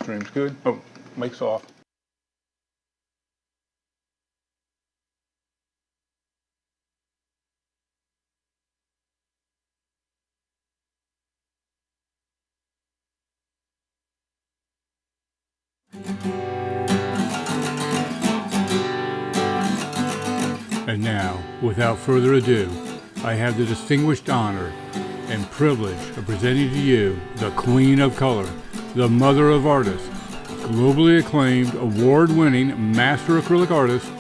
stream's good. Oh, mic's off. And now, without further ado, I have the distinguished honor and privilege of presenting to you the Queen of Color, the Mother of Artists, globally acclaimed, award-winning master acrylic artist,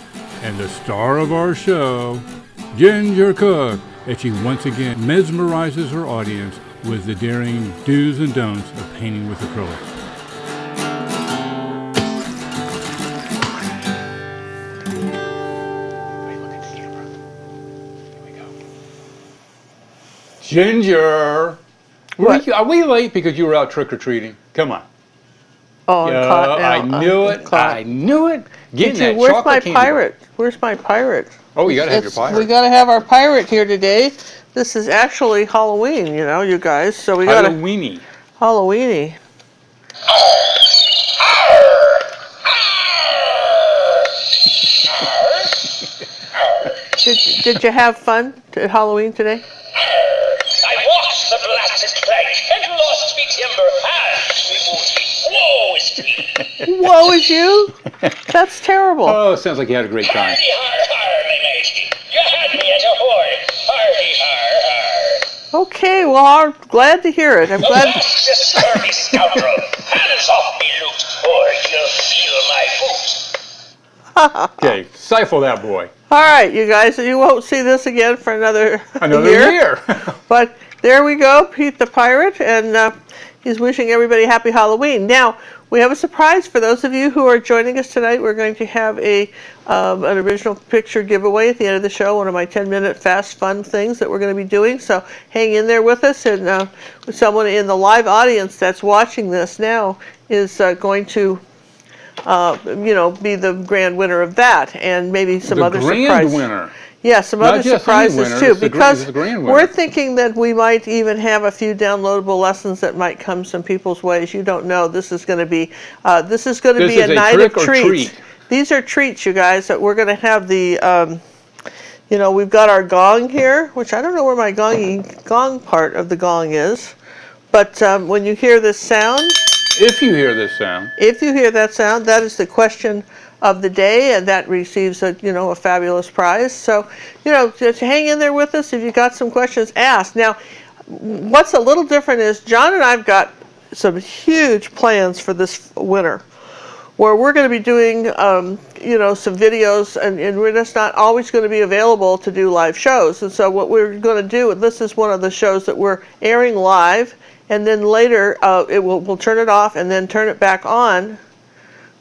and the star of our show, Ginger Cook, as she once again mesmerizes her audience with the daring do's and don'ts of painting with acrylics. Ginger, are we late because you were out trick-or-treating? Come on. Oh, I'm caught now. I knew it. I knew it. Where's my pirate? Where's my pirate? Oh, you got to have your pirate. We got to have our pirate here today. This is actually Halloween, you know, you guys. So we got Halloweeny. Halloweeny. Did you have fun at Halloween today? I walked the blasted plank and lost me timber and woe is me. Woe is you? That's terrible. Oh, it sounds like you had a great time. Hardy har, my mate. You had me at a horn. Hardy har. Okay, well, I'm glad to hear it. I'm glad. Lost this scurvy scoundrel. Hands off me loot, or you'll feel my boot. Okay, stifle that boy. All right, you guys, you won't see this again for another year. But there we go, Pete the Pirate, and he's wishing everybody happy Halloween. Now, we have a surprise for those of you who are joining us tonight. We're going to have an original picture giveaway at the end of the show, one of my 10-minute fast fun things that we're going to be doing. So hang in there with us, and someone in the live audience that's watching this now is going to be the grand winner of that, and maybe some other surprises. The grand winner. Yeah, some other surprises too, because we're thinking that we might even have a few downloadable lessons that might come some people's ways. You don't know. This is going to be a night of treats. These are treats, you guys. That we're going to have the, we've got our gong here, which I don't know where my gong part of the gong is, but when you hear this sound. If you hear this sound. If you hear that sound, that is the question of the day, and that receives a fabulous prize. So, just hang in there with us. If you've got some questions, ask. Now, what's a little different is John and I've got some huge plans for this winter, where we're going to be doing, some videos, and we're just not always going to be available to do live shows. And so what we're going to do, this is one of the shows that we're airing live, and then later we'll turn it off and then turn it back on,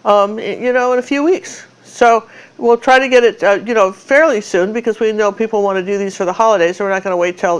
in a few weeks. So we'll try to get it, fairly soon, because we know people want to do these for the holidays, so we're not going to wait till,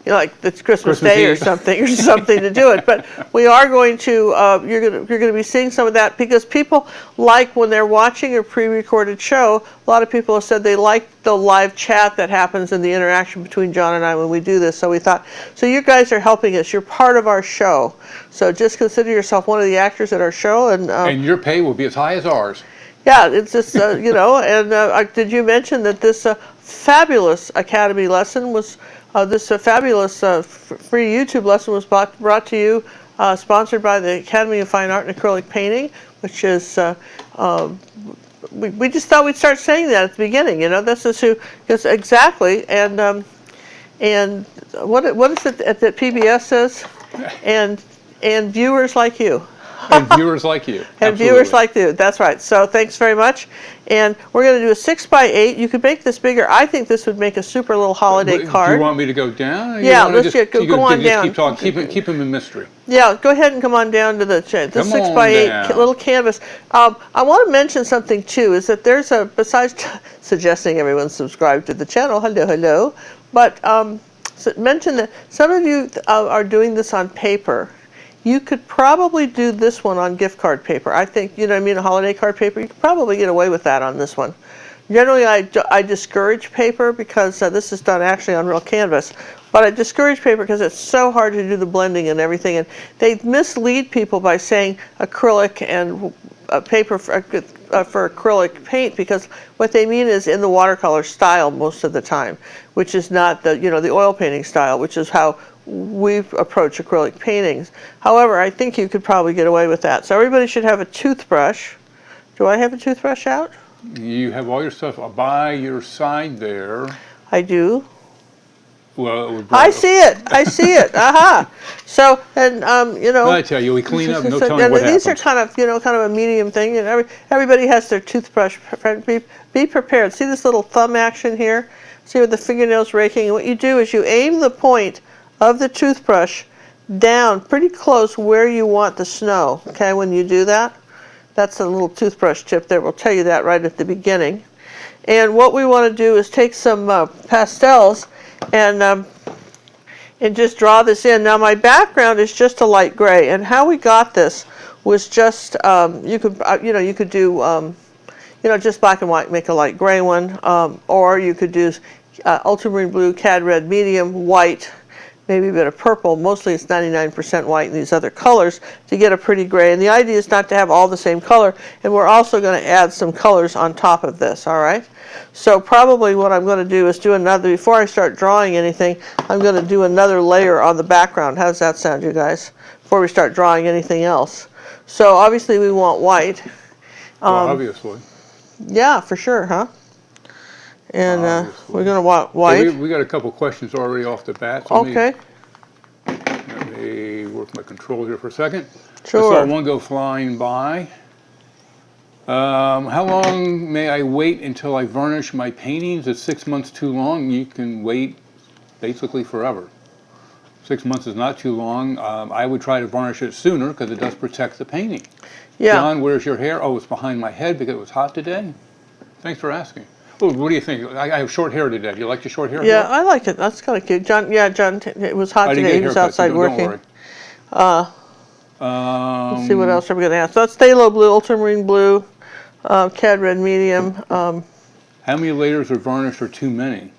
like it's Christmas Day Eve. or something to do it. But we are going to, you're going to be seeing some of that, because people like when they're watching a pre-recorded show. A lot of people have said they like the live chat that happens and the interaction between John and I when we do this. So we thought, so you guys are helping us. You're part of our show. So just consider yourself one of the actors at our show, and your pay will be as high as ours. Yeah, it's just and did you mention that this fabulous Academy lesson was? This fabulous free YouTube lesson was brought to you, sponsored by the Academy of Fine Art and Acrylic Painting, which is, we just thought we'd start saying that at the beginning, this is who, because exactly, and what is it that PBS says? And viewers like you. And viewers like you. And Absolutely. viewers like you. That's right. So thanks very much. And we're going to do a 6x8. You could make this bigger. I think this would make a super little holiday card. Do you want me to go down? Yeah, let's go on down. Keep them in mystery. Yeah, go ahead and come on down to the 6x8 little canvas. I want to mention something too, is that there's besides suggesting everyone subscribe to the channel, hello, but mention that some of you are doing this on paper. You could probably do this one on gift card paper. I think, a holiday card paper, you could probably get away with that on this one. Generally, I discourage paper because this is done actually on real canvas. But I discourage paper because it's so hard to do the blending and everything, and they mislead people by saying acrylic and paper for acrylic paint, because what they mean is in the watercolor style most of the time, which is not the the oil painting style, which is how we approach acrylic paintings. However, I think you could probably get away with that. So everybody should have a toothbrush. Do I have a toothbrush out? You have all your stuff by your side there. I do. Well, it would I see it. I see it. Aha. So, and I tell you, we clean up. No telling what these happens. are kind of kind of a medium thing. And everybody has their toothbrush. Be prepared. See this little thumb action here? See with the fingernails raking. And what you do is you aim the point of the toothbrush down pretty close where you want the snow. Okay, when you do that, that's a little toothbrush tip there. We'll tell you that right at the beginning. And what we want to do is take some pastels and just draw this in. Now my background is just a light gray, and how we got this was just you could do just black and white, make a light gray one, or you could do ultramarine blue, cad red, medium, white, maybe a bit of purple. Mostly it's 99% white in these other colors to get a pretty gray. And the idea is not to have all the same color, and we're also going to add some colors on top of this, all right? So probably what I'm going to do is do another, before I start drawing anything, I'm going to do another layer on the background. How does that sound, you guys? Before we start drawing anything else. So obviously we want white. Well, obviously. Yeah, for sure, huh? And we're going to want white. Hey, we got a couple questions already off the bat. So Okay. Let me work my control here for a second. Sure. I saw one go flying by. How long may I wait until I varnish my paintings? Is 6 months too long? You can wait basically forever. 6 months is not too long. I would try to varnish it sooner because it does protect the painting. Yeah. John, where's your hair? Oh, it's behind my head because it was hot today. Thanks for asking. Oh, what do you think? I have short hair today. Do you like your short hair? Yeah, I like it. That's kind of cute. John, it was hot I didn't today. get He was haircuts, outside so working. Don't worry. Let's see what else are we going to ask. So that's phthalo blue, ultramarine blue, cad red medium. How many layers of varnish are too many?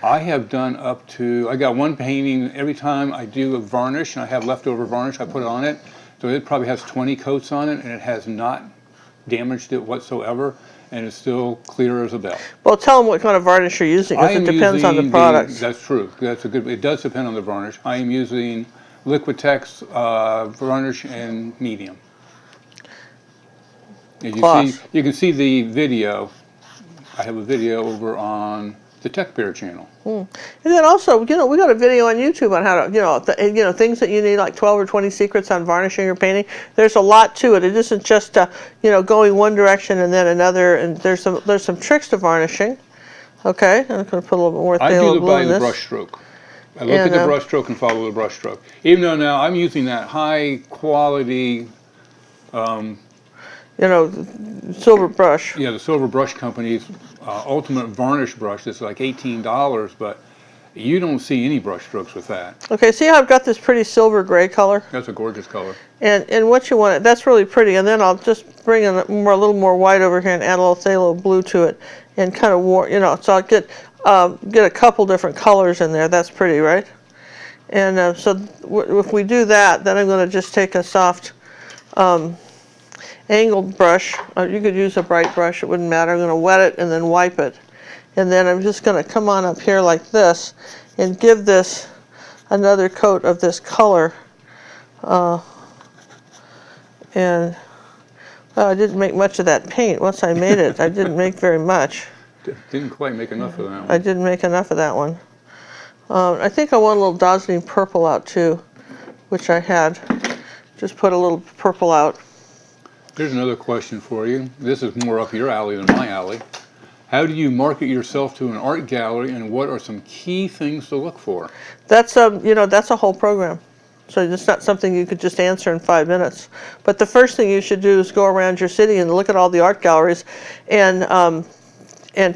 I have done up to, I got one painting, every time I do a varnish and I have leftover varnish, I put it on it. So it probably has 20 coats on it and it has not damaged it whatsoever. And it's still clear as a bell. Well, tell them what kind of varnish you're using, because it depends on the product. That's true. That's a good. It does depend on the varnish. I am using Liquitex varnish and medium. And you can see the video. I have a video over on the Tech Bear channel. And then also, we got a video on YouTube on how to, things that you need, like 12 or 20 secrets on varnishing your painting. There's a lot to it. It isn't just, going one direction and then another. And there's some tricks to varnishing. Okay, I'm going to put a little bit more phthalo blue in this. I do by the brush stroke. I look at the brush stroke and follow the brush stroke. Even though now I'm using that high quality. Silver brush. Yeah, the Silver Brush Company's Ultimate Varnish brush. It's like $18, but you don't see any brush strokes with that. Okay, see how I've got this pretty silver gray color? That's a gorgeous color. And what you want, that's really pretty. And then I'll just bring in a little more white over here and add a little phthalo blue to it, and kind of so I'll get a couple different colors in there. That's pretty, right? And so if we do that, then I'm going to just take a soft angled brush. You could use a bright brush, it wouldn't matter. I'm going to wet it and then wipe it. And then I'm just going to come on up here like this and give this another coat of this color. And I didn't make much of that paint. Once I made it, I didn't make very much. Didn't quite make enough of that one. I didn't make enough of that one. I think I want a little dazzling purple out too, which I had. Just put a little purple out. Here's another question for you. This is more up your alley than my alley. How do you market yourself to an art gallery, and what are some key things to look for? That's that's a whole program. So it's not something you could just answer in 5 minutes. But the first thing you should do is go around your city and look at all the art galleries, and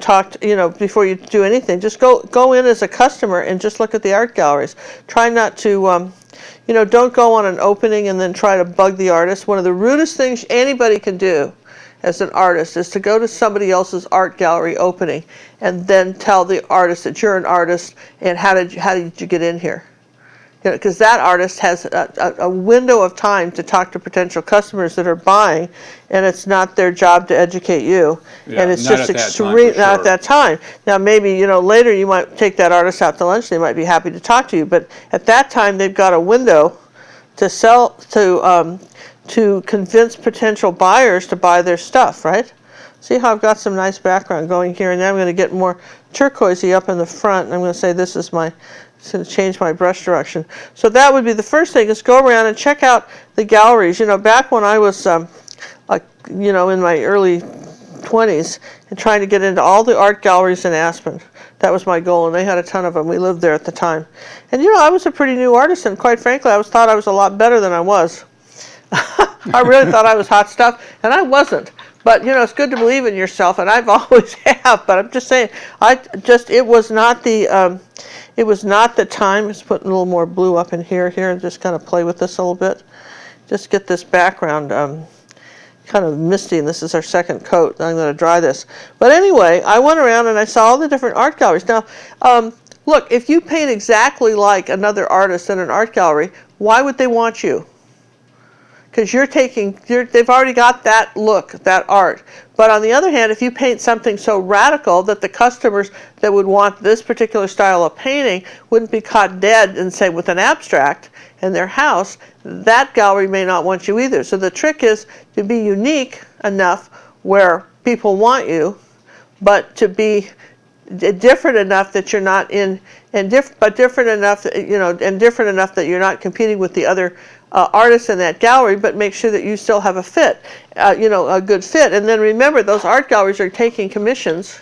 talk. Before you do anything, just go in as a customer and just look at the art galleries. Try not to. Don't go on an opening and then try to bug the artist. One of the rudest things anybody can do, as an artist is to go to somebody else's art gallery opening and then tell the artist that you're an artist and how did you get in here? You know, because that artist has a window of time to talk to potential customers that are buying, and it's not their job to educate you. Yeah, and it's not just at that time, extreme, for not sure. at that time. Now maybe, you know, later you might take that artist out to lunch, they might be happy to talk to you, but at that time they've got a window to sell, to convince potential buyers to buy their stuff, right? See how I've got some nice background going here, and now I'm going to get more turquoisey up in the front, and I'm going to say this is my, it's going to change my brush direction. So that would be the first thing, is go around and check out the galleries. You know, back when I was, you know, in my early 20s, and trying to get into all the art galleries in Aspen. That was my goal, and they had a ton of them. We lived there at the time. And you know, I was a pretty new artist, and quite frankly, I thought I was a lot better than I was. I really thought I was hot stuff, and I wasn't. But you know, it's good to believe in yourself, and I've always have. But I'm just saying, it was not the time. Let's put a little more blue up in here, and just kind of play with this a little bit. Just get this background kind of misty, and this is our second coat. I'm going to dry this. But anyway, I went around and I saw all the different art galleries. Now, look, if you paint exactly like another artist in an art gallery, why would they want you? Because they've already got that look, that art. But on the other hand, if you paint something so radical that the customers that would want this particular style of painting wouldn't be caught dead, and say with an abstract in their house, that gallery may not want you either. So the trick is to be unique enough where people want you, but to be different enough that you're not different enough that you're not competing with the other artists in that gallery, but make sure that you still have a fit, a good fit. And then remember, those art galleries are taking commissions,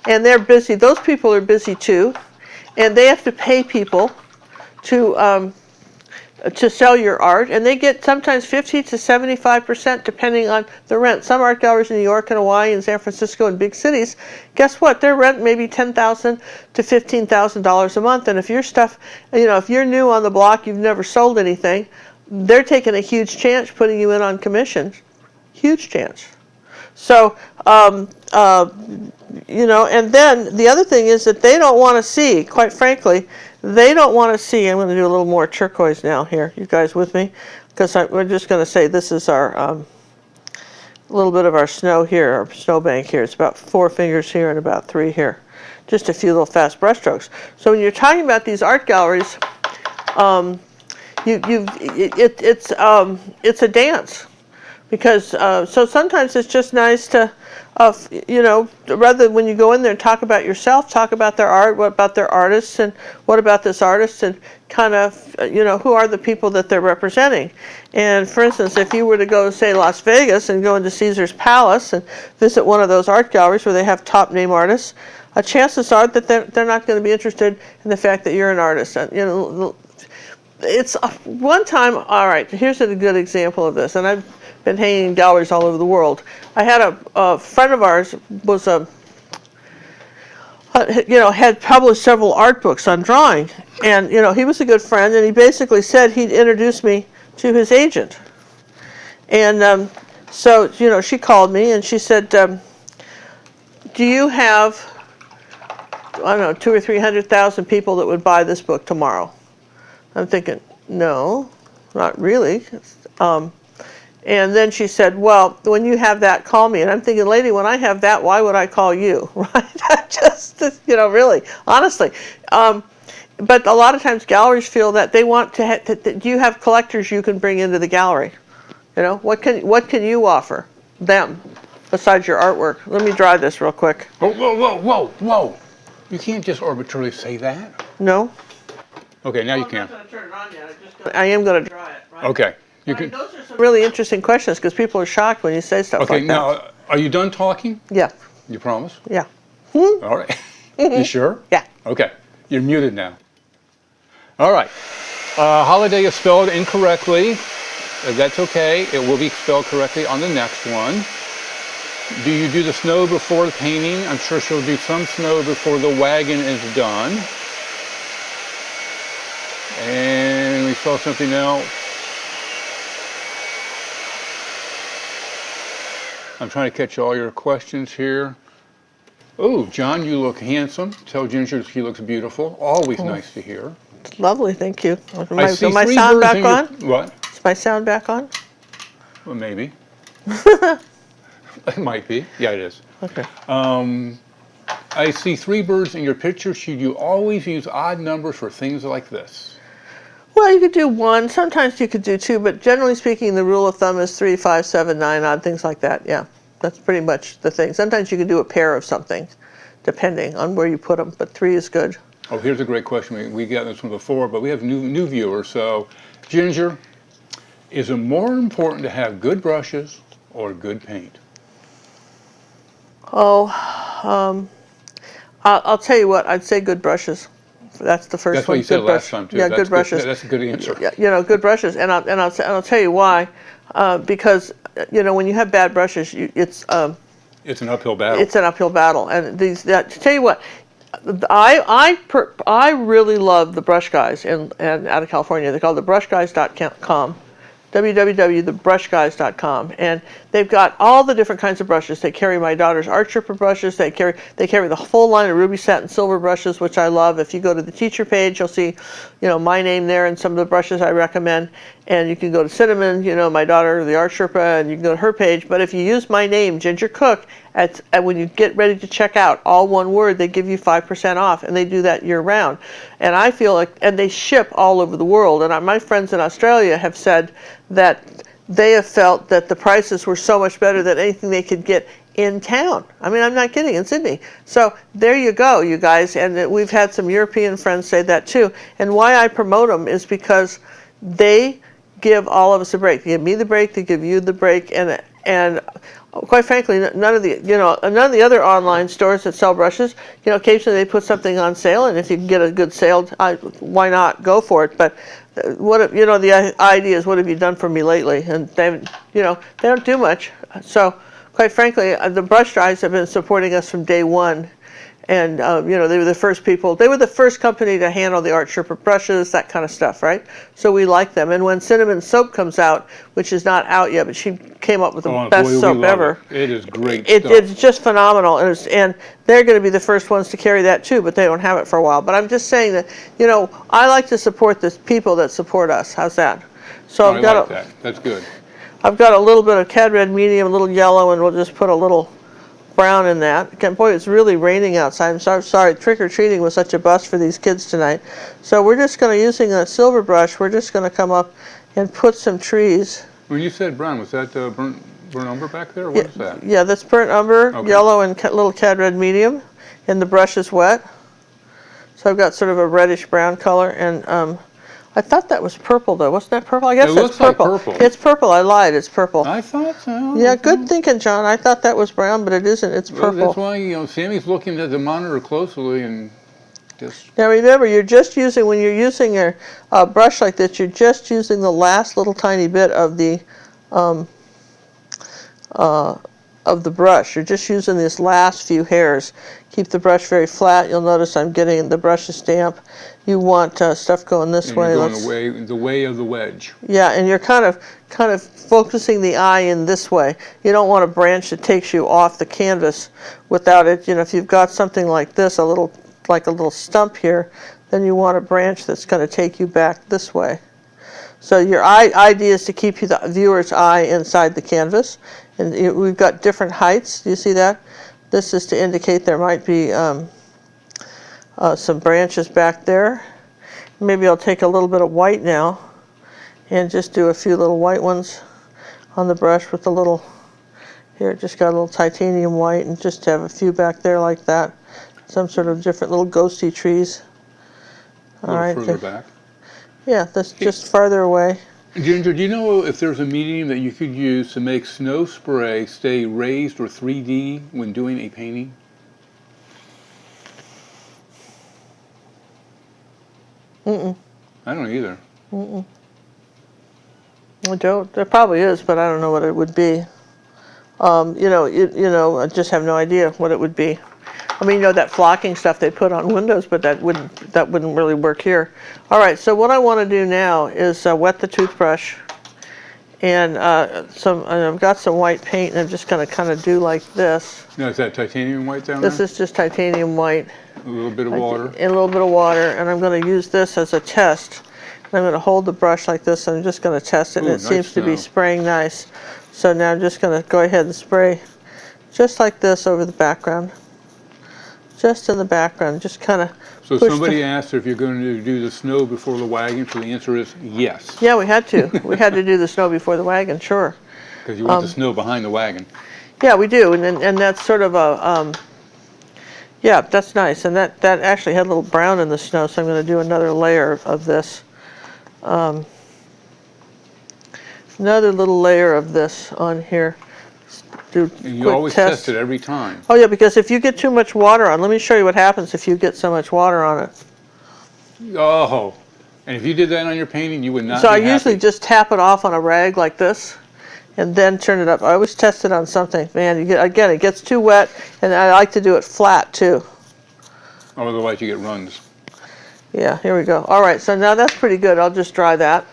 and they're busy. Those people are busy too, and they have to pay people to sell your art, and they get sometimes 50 to 75% depending on the rent. Some art galleries in New York and Hawaii and San Francisco and big cities, guess what? Their rent may be $10,000 to $15,000 a month, and if your stuff, if you're new on the block, you've never sold anything, they're taking a huge chance putting you in on commission. Huge chance. So, and then the other thing is that they don't want to see, quite frankly, they don't want to see, I'm going to do a little more turquoise now here, you guys with me? Because we're just going to say this is our, a little bit of our snow here, our snowbank here. It's about 4 fingers here and about 3 here. Just a few little fast brush strokes. So when you're talking about these art galleries, it's a dance, because so sometimes it's just nice to, rather than when you go in there and talk about yourself, talk about their art, what about their artists, and what about this artist, and kind of, who are the people that they're representing. And for instance, if you were to go, say, Las Vegas and go into Caesar's Palace and visit one of those art galleries where they have top name artists, chances are that they're not going to be interested in the fact that you're an artist. It's one time, all right, here's a good example of this, and I've been hanging in galleries all over the world. I had a friend of ours was had published several art books on drawing, and he was a good friend, and he basically said he'd introduce me to his agent. And so she called me and she said, do you have, I don't know, 200,000 or 300,000 people that would buy this book tomorrow? I'm thinking, no, not really. And then she said, well, when you have that, call me. And I'm thinking, lady, when I have that, why would I call you? Right? Just, really, honestly. But a lot of times galleries feel that they want to that you have collectors you can bring into the gallery. What can you offer them besides your artwork? Let me dry this real quick. Whoa. You can't just arbitrarily say that. No? Okay, now you can. I'm not going to turn it on yet. I am going to dry it, right? Okay. Those are some really interesting questions, because people are shocked when you say stuff like that. Okay, now, are you done talking? Yeah. You promise? Yeah. All right. You sure? Yeah. Okay. You're muted now. All right. Holiday is spelled incorrectly. That's okay. It will be spelled correctly on the next one. Do you do the snow before the painting? I'm sure she'll do some snow before the wagon is done. And we saw something else. I'm trying to catch all your questions here. Oh, John, you look handsome. Tell Ginger she looks beautiful. Always nice to hear. Lovely, thank you. I see Is my three sound birds back in your, on? What? Is my sound back on? Well, maybe. It might be. Yeah, it is. Okay. I see 3 birds in your picture. Should you always use odd numbers for things like this? Well, you could do 1. Sometimes you could do 2, but generally speaking, the rule of thumb is 3, 5, 7, 9, odd things like that. Yeah, that's pretty much the thing. Sometimes you can do a pair of something, depending on where you put them, but 3 is good. Oh, here's a great question. We got this one before, but we have new viewers. So, Ginger, is it more important to have good brushes or good paint? Oh, I'll tell you what. I'd say good brushes. That's the first That's one. what you said Good last time too. Yeah, That's good brushes. That's a good answer. Yeah, good brushes, and I'll tell you why. Because when you have bad brushes, it's an uphill battle. It's an uphill battle, and to tell you what, I really love the brush guys and out of California. They're called thebrushguys.com. www.thebrushguys.com, and they've got all the different kinds of brushes. They carry my daughter's art stripper brushes. They carry the full line of ruby satin silver brushes, which I love. If you go to the teacher page, you'll see, my name there and some of the brushes I recommend. And you can go to Cinnamon, my daughter, the art sherpa, and you can go to her page. But if you use my name, Ginger Cook, when you get ready to check out, all one word, they give you 5% off, and they do that year round. And I feel like, and they ship all over the world. And my friends in Australia have said that they have felt that the prices were so much better than anything they could get in town. I mean, I'm not kidding, in Sydney. So there you go, you guys. And we've had some European friends say that too. And why I promote them is because they give all of us a break. They give me the break, they give you the break, and quite frankly, none of the other online stores that sell brushes, occasionally they put something on sale, and if you can get a good sale, why not go for it? But the idea is, what have you done for me lately? And they don't do much. So quite frankly, the brush guys have been supporting us from day one. And, they were the first people. They were the first company to handle the art sherpa brushes, that kind of stuff, right? So we like them. And when Cinnamon Soap comes out, which is not out yet, but she came up with the best soap ever. It is great stuff. stuff. It's just phenomenal. And they're going to be the first ones to carry that too, but they don't have it for a while. But I'm just saying that, I like to support the people that support us. How's that? So I like that. That's good. I've got a little bit of Cad Red Medium, a little yellow, and we'll just put a little brown in that. Boy, it's really raining outside. I'm so sorry. Trick-or-treating was such a bust for these kids tonight. So we're just going to, using a silver brush, we're just going to come up and put some trees. When you said brown, was that burnt umber back there? Or what is that? Yeah, that's burnt umber, Okay. yellow, and little Cad Red Medium. And the brush is wet. So I've got sort of a reddish-brown color. And I thought that was purple, though. Wasn't that purple? I guess that's purple. Like purple. It's purple. I lied. It's purple. I thought so. Yeah, good thinking, John. I thought that was brown, but it isn't. It's purple. Well, that's why, Sammy's looking at the monitor closely and just... Now remember, when you're using a brush like this, you're just using the last little tiny bit of the brush. You're just using these last few hairs. Keep the brush very flat. You'll notice I'm getting the brush's damp. You want stuff going this way. You're going the way of the wedge. Yeah, and you're kind of focusing the eye in this way. You don't want a branch that takes you off the canvas without it. If you've got something like this, like a little stump here, then you want a branch that's going to take you back this way. So your idea is to keep the viewer's eye inside the canvas. And we've got different heights. Do you see that? This is to indicate there might be some branches back there. Maybe I'll take a little bit of white now and just do a few little white ones on the brush with a little, here, just got a little titanium white, and just have a few back there like that. Some sort of different little ghosty trees. All right. Further back. Yeah, that's just farther away. Ginger, do you know if there's a medium that you could use to make snow spray stay raised or 3D when doing a painting? Mm-mm. I don't either. Mm-mm. I don't. There probably is, but I don't know what it would be. I just have no idea what it would be. I mean, that flocking stuff they put on windows, but that wouldn't really work here. All right, so what I want to do now is wet the toothbrush And and I've got some white paint, and I'm just going to kind of do like this. Now, is that titanium white down This there? is just titanium white. A little bit of water. And a little bit of water, and I'm going to use this as a test. And I'm going to hold the brush like this, and I'm just going to test it, and Ooh, it nice seems to be snow. spraying nice. So now I'm just going to go ahead and spray just like this over the background. Just in the background, just kind of So push somebody asked if you're going to do the snow before the wagon, so the answer is yes. Yeah, we had to. We had to do the snow before the wagon, sure. Because you want the snow behind the wagon. Yeah, we do, and that's sort of a, yeah, that's nice. And that actually had a little brown in the snow, so I'm going to do another layer of this. Another little layer of this on here. Do And you quick always test it every time. Oh yeah, because if you get too much water on, let me show you what happens if you get so much water on it. Oh, and if you did that on your painting, you would not So be I happy. usually just tap it off on a rag like this, and then turn it up. I always test it on something. Man, you get, again, it gets too wet, and I like to do it flat too. Otherwise you get runs. Yeah, here we go. All right, so now that's pretty good. I'll just dry that,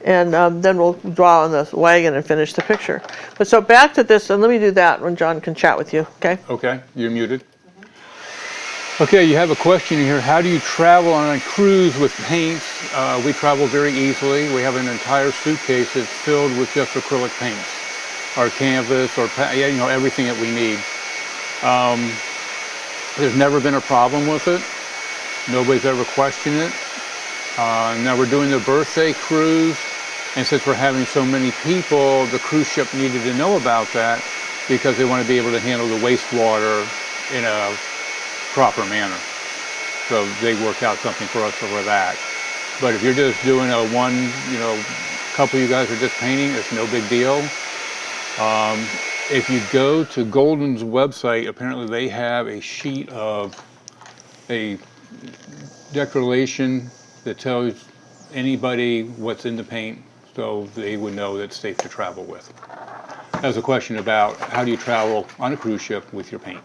and then we'll draw on the wagon and finish the picture. But so back to this, and let me do that when John can chat with you, okay? Okay, you're muted. Okay, you have a question here. How do you travel on a cruise with paints? We travel very easily. We have an entire suitcase that's filled with just acrylic paints. Our canvas, or you know, everything that we need. There's never been a problem with it. Nobody's ever questioned it. Now we're doing the birthday cruise, and since we're having so many people, the cruise ship needed to know about that because they want to be able to handle the wastewater in a proper manner. So they worked out something for us for that. But if you're just doing a one, you know, couple of you guys are just painting, it's no big deal. If you go to Golden's website, apparently they have a sheet of a declaration that tells anybody what's in the paint, so they would know that it's safe to travel with. That was a question about how do you travel on a cruise ship with your paint.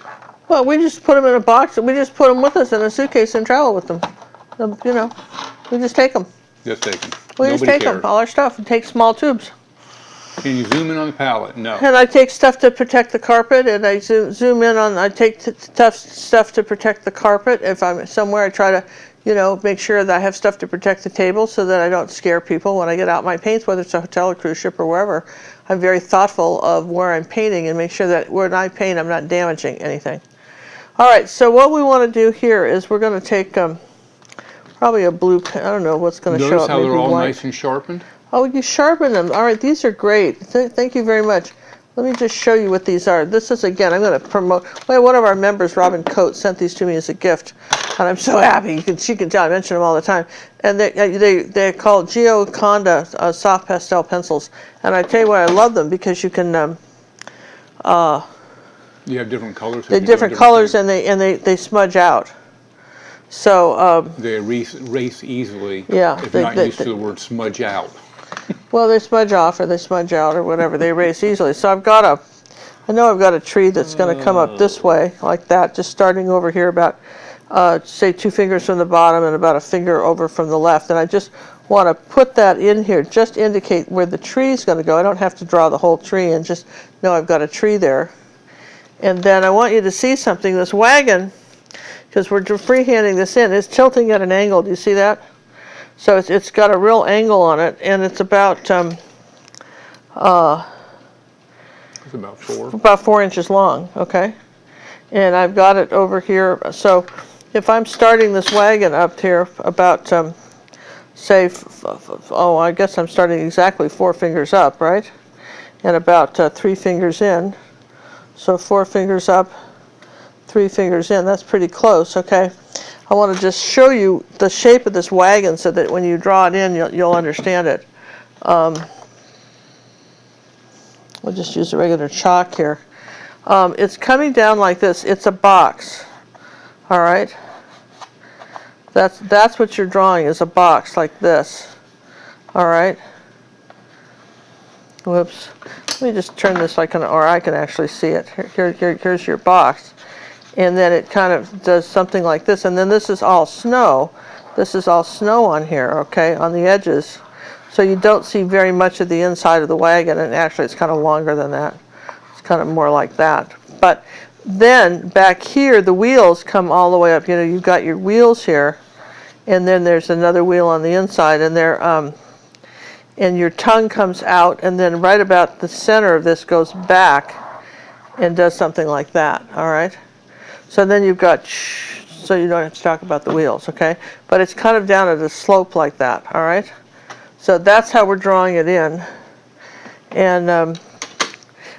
Well, we just put them in a box, and we just put them with us in a suitcase and travel with them. You know, we just take them. Just take them. We just take them, all our stuff, and take small tubes. Can you zoom in on the palette? No. And I take stuff to protect the carpet, and I zoom in on, I take stuff to protect the carpet. If I'm somewhere, I try to, you know, make sure that I have stuff to protect the table so that I don't scare people when I get out my paints, whether it's a hotel or cruise ship or wherever. I'm very thoughtful of where I'm painting and make sure that when I paint, I'm not damaging anything. All right, so what we want to do here is we're going to take probably a blue pen. I don't know what's going to show Notice up. how Maybe they're all white. nice and sharpened? Oh, you sharpen them. All right, these are great. Thank you very much. Let me just show you what these are. This is, again, I'm going to promote. Well, one of our members, Robin Coates, sent these to me as a gift, and I'm so happy. She can tell. I mention them all the time. And they're called Gioconda soft pastel pencils. And I tell you what, I love them because you can. You have different colors. They're different colors, and they smudge out. So they erase easily. Yeah, If you're not used to the word smudge out. well, they smudge off or they smudge out or whatever. They erase easily. So I know I've got a tree that's going to come up this way like that, just starting over here about, say 2 fingers from the bottom and about a finger over from the left. And I just want to put that in here, just indicate where the tree is going to go. I don't have to draw the whole tree and just know I've got a tree there. And then I want you to see something. This wagon, because we're freehanding this in, is tilting at an angle. Do you see that? So it's got a real angle on it, and it's about It's about 4. 4 inches long, okay? And I've got it over here. So if I'm starting this wagon up here about, say, I guess I'm starting exactly 4 fingers up, right? And about 3 fingers in. So 4 fingers up, 3 fingers in. That's pretty close, okay? I want to just show you the shape of this wagon so that when you draw it in, you'll understand it. We'll just use a regular chalk here. It's coming down like this. It's a box, all right? That's what you're drawing, is a box like this, all right? Whoops. Let me just turn this so I can actually see it. Here's your box. And then it kind of does something like this. And then this is all snow. This is all snow on here, okay, on the edges. So you don't see very much of the inside of the wagon, and actually it's kind of longer than that. It's kind of more like that. But then back here, the wheels come all the way up. You know, you've got your wheels here, and then there's another wheel on the inside, and they're and your tongue comes out, and then right about the center of this goes back and does something like that, all right? So then you've got, so you don't have to talk about the wheels, okay? But it's kind of down at a slope like that, all right? So that's how we're drawing it in. And I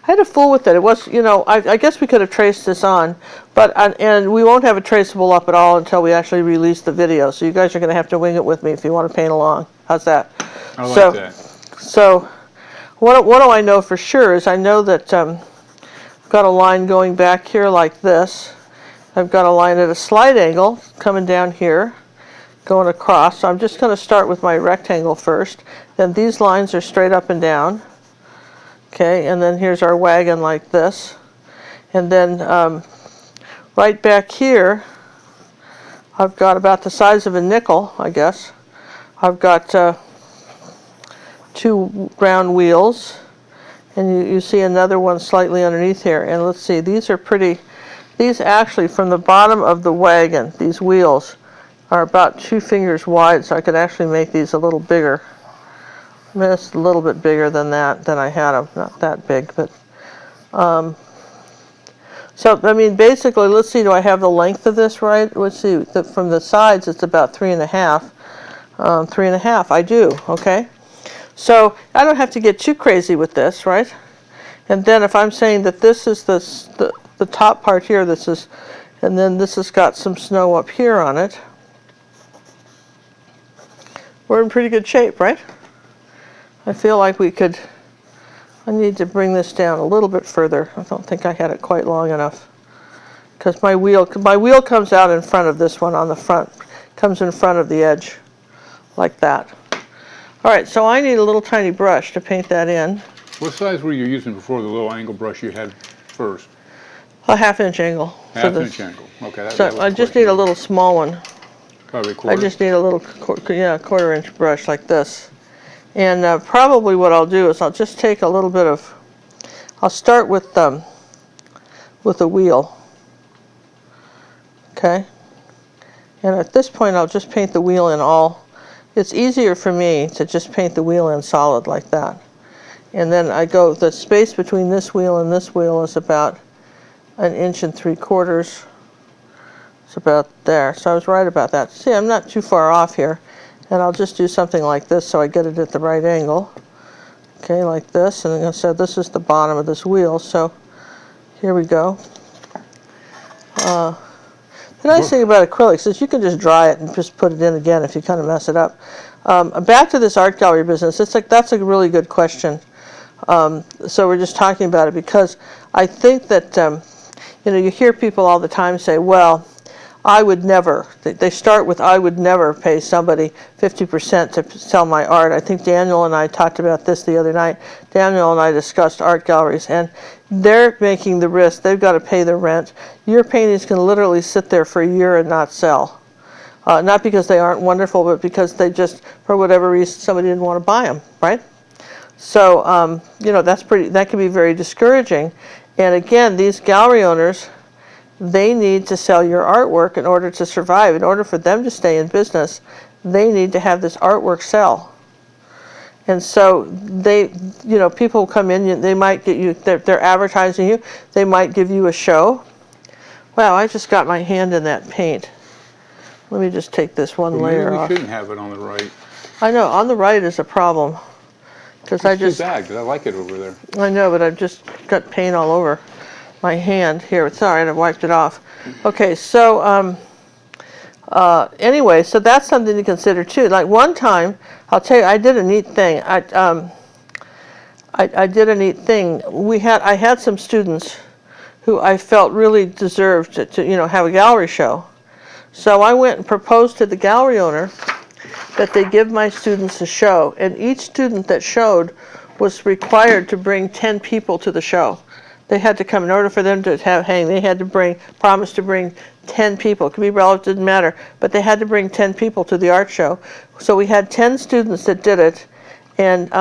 had to fool with it. It was, you know, I guess we could have traced this on, but, and we won't have it traceable up at all until we actually release the video. So you guys are going to have to wing it with me if you want to paint along. How's that? I like that. So what do I know for sure is I know that I've got a line going back here like this. I've got a line at a slight angle coming down here, going across. So I'm just going to start with my rectangle first. Then these lines are straight up and down. Okay, and then here's our wagon like this. And then right back here, I've got about the size of a nickel, I guess. I've got two round wheels, and you see another one slightly underneath here. And let's see, these are pretty, these actually from the bottom of the wagon, these wheels are about 2 fingers wide, so I could actually make these a little bigger. I mean, it's a little bit bigger than that, than I had them, not that big, but so I mean basically, let's see, do I have the length of this right? Let's see, from the sides it's about 3.5. 3.5, I do, okay? So I don't have to get too crazy with this, right? And then if I'm saying that this is the top part here, this is, and then this has got some snow up here on it, we're in pretty good shape, right? I feel like we could, I need to bring this down a little bit further. I don't think I had it quite long enough, because my wheel comes out in front of this one on the front, comes in front of the edge like that. All right, so I need a little tiny brush to paint that in. What size were you using before, the little angle brush you had first? A 1/2 inch angle. Half-inch angle. Okay. So I just need a little small one. Probably a quarter. I just need a little, 1/4 inch brush like this. And probably what I'll do is I'll just take a little bit of, I'll start with a wheel. Okay. And at this point I'll just paint the wheel in all. It's easier for me to just paint the wheel in solid like that. And then I go, the space between this wheel and this wheel is about 1 3/4 inches. It's about there. So I was right about that. See, I'm not too far off here. And I'll just do something like this so I get it at the right angle. Okay, like this. And like I said, this is the bottom of this wheel. So here we go. The nice thing about acrylics is you can just dry it and just put it in again if you kind of mess it up. Back to this art gallery business, it's like, that's a really good question. So we're just talking about it because I think that, you know, you hear people all the time say, well, I would never, they start with, I would never pay somebody 50% to sell my art. I think Daniel and I talked about this the other night. Daniel and I discussed art galleries, and they're making the risk. They've got to pay the rent. Your paintings can literally sit there for a year and not sell. Not because they aren't wonderful, but because they just, for whatever reason, somebody didn't want to buy them, right? So, you know, that can be very discouraging. And again, these gallery owners, they need to sell your artwork in order to survive. In order for them to stay in business, they need to have this artwork sell. And so they, you know, people come in, they might get you, they're advertising you, they might give you a show. Wow, I just got my hand in that paint. Let me just take this one layer off. Maybe we shouldn't have it on the right. I know, on the right is a problem. Because I just, too bad, because I like it over there. I know, but I've just got paint all over my hand here. It's all right, I've wiped it off. Okay, so anyway, so that's something to consider too. Like one time, I'll tell you, I did a neat thing. I did a neat thing. I had some students who I felt really deserved to you know, have a gallery show. So I went and proposed to the gallery owner that they give my students a show, and each student that showed was required to bring 10 people to the show. They had to come in order for them to hang. They had to promise to bring 10 people. It could be relative, didn't matter, but they had to bring 10 people to the art show. So we had 10 students that did it, And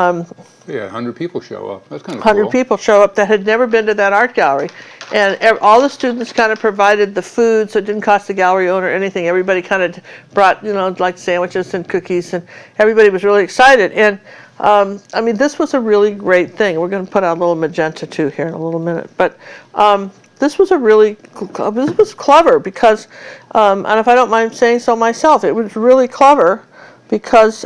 Yeah, 100 people show up. That's kind of 100 cool. people show up that had never been to that art gallery. And all the students kind of provided the food, so it didn't cost the gallery owner anything. Everybody kind of brought, like sandwiches and cookies, and everybody was really excited. And I mean, this was a really great thing. We're going to put out a little magenta too here in a little minute. But this was this was clever because, and if I don't mind saying so myself, it was really clever because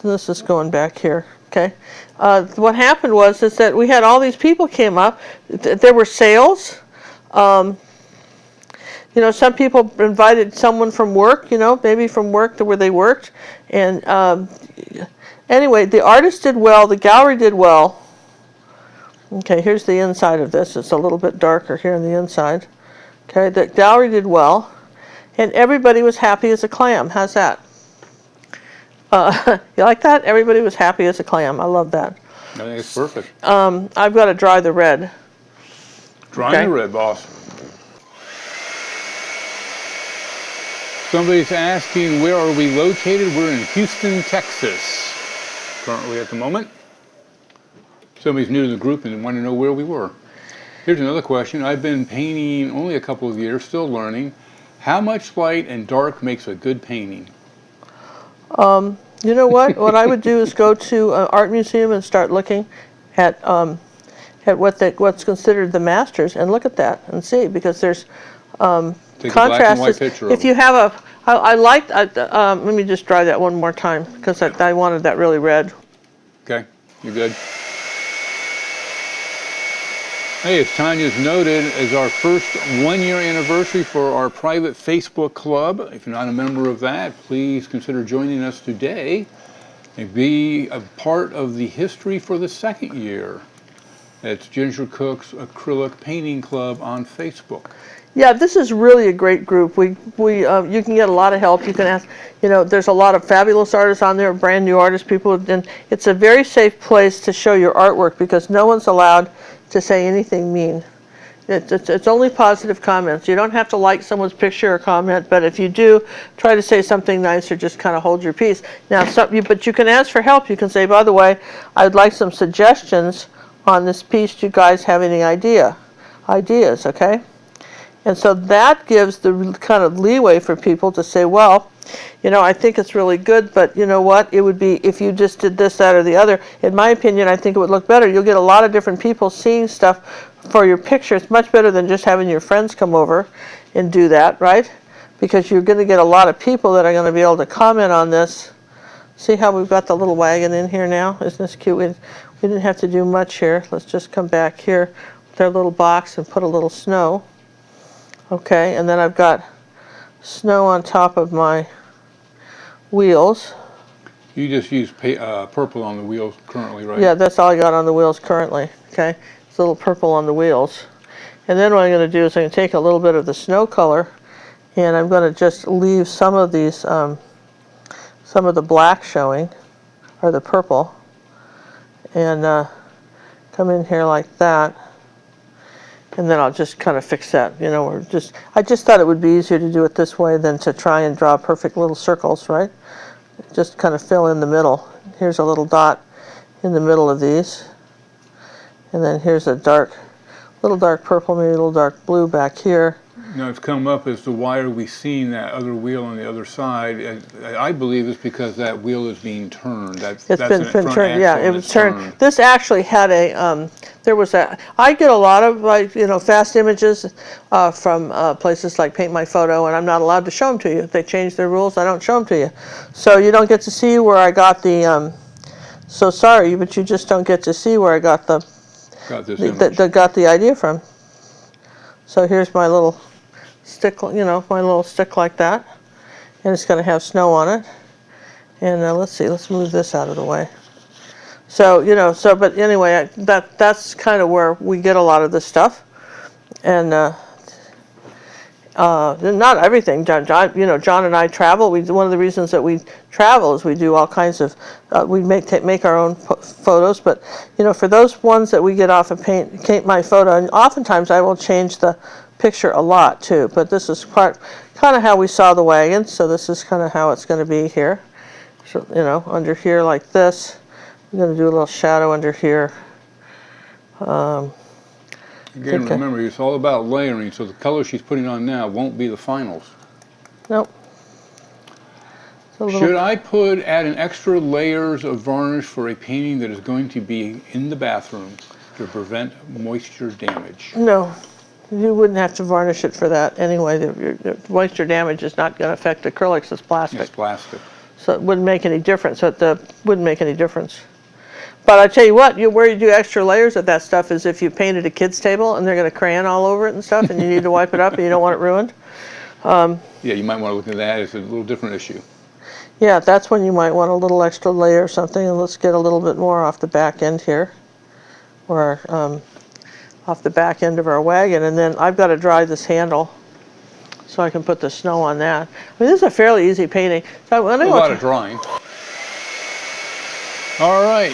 this is going back here. Okay, what happened is that we had all these people came up. There were sales. Some people invited someone from work. Maybe from work to where they worked. And anyway, the artist did well. The gallery did well. Okay, here's the inside of this. It's a little bit darker here on the inside. Okay, the gallery did well, and everybody was happy as a clam. How's that? You like that? Everybody was happy as a clam. I love that. I think it's perfect. I've got to dry the red. Drying the red, boss. Somebody's asking, where are we located? We're in Houston, Texas, currently at the moment. Somebody's new to the group and wanted to know where we were. Here's another question. I've been painting only a couple of years, still learning. How much light and dark makes a good painting? You know what? What I would do is go to an art museum and start looking at what's considered the masters and look at that and see, because there's Take a black and white contrasts. picture If of you have let me just dry that one more time because I wanted that really red. Okay, you're good. Hey, as Tanya's noted, is our first one-year anniversary for our private Facebook club. If you're not a member of that, please consider joining us today and be a part of the history for the second year. It's Ginger Cook's Acrylic Painting Club on Facebook. Yeah, this is really a great group. You can get a lot of help. You can ask, there's a lot of fabulous artists on there, brand new artists, people, and it's a very safe place to show your artwork because no one's allowed to say anything mean. It's only positive comments. You don't have to like someone's picture or comment, but if you do, try to say something nice or just kind of hold your peace. Now, but you can ask for help. You can say, by the way, I'd like some suggestions on this piece. Do you guys have any ideas, okay? And so that gives the kind of leeway for people to say, well, I think it's really good, but you know what? It would be, if you just did this, that, or the other, in my opinion, I think it would look better. You'll get a lot of different people seeing stuff for your picture. It's much better than just having your friends come over and do that, right? Because you're going to get a lot of people that are going to be able to comment on this. See how we've got the little wagon in here now? Isn't this cute? We didn't have to do much here. Let's just come back here with our little box and put a little snow. Okay, and then I've got snow on top of my wheels. You just use purple on the wheels currently, right? Yeah, that's all I got on the wheels currently. Okay, it's a little purple on the wheels. And then what I'm going to do is I'm going to take a little bit of the snow color and I'm going to just leave some of these, some of the black showing, or the purple, and come in here like that. And then I'll just kind of fix that, I just thought it would be easier to do it this way than to try and draw perfect little circles, right? Just kind of fill in the middle. Here's a little dot in the middle of these. And then here's a little dark purple, maybe a little dark blue back here. Now it's come up as to why are we seeing that other wheel on the other side. I believe it's because that wheel is being turned. It's been turned. Yeah, it was turned. This actually had I get a lot of fast images from places like Paint My Photo, and I'm not allowed to show them to you. If they change their rules, I don't show them to you. So you don't get to see where I got the. So sorry, but you just don't get to see where I got the idea from. So here's my little stick, my little stick like that, and it's going to have snow on it. And let's move this out of the way. So but anyway, that's kind of where we get a lot of this stuff, and not everything. Jon and I travel. One of the reasons that we travel is we do all kinds of we make our own photos. But for those ones that we get off of Paint My Photo, and oftentimes I will change the picture a lot too. But this is kind of how we saw the wagon. So this is kind of how it's going to be here. So, you know, under here like this. I'm going to do a little shadow under here. Again, remember, it's all about layering, so the color she's putting on now won't be the finals. Nope. Should I add an extra layers of varnish for a painting that is going to be in the bathroom to prevent moisture damage? No, you wouldn't have to varnish it for that anyway. The moisture damage is not going to affect acrylics. It's plastic. It's plastic. So it wouldn't make any difference. Wouldn't make any difference. But I tell you what, where you do extra layers of that stuff is if you painted a kid's table and they're going to crayon all over it and stuff, and you need to wipe it up and you don't want it ruined. Yeah, you might want to look at that. It's a little different issue. Yeah, that's when you might want a little extra layer or something. And let's get a little bit more off the back end here, or off the back end of our wagon. And then I've got to dry this handle so I can put the snow on that. I mean, this is a fairly easy painting. So a lot of drawing. All right.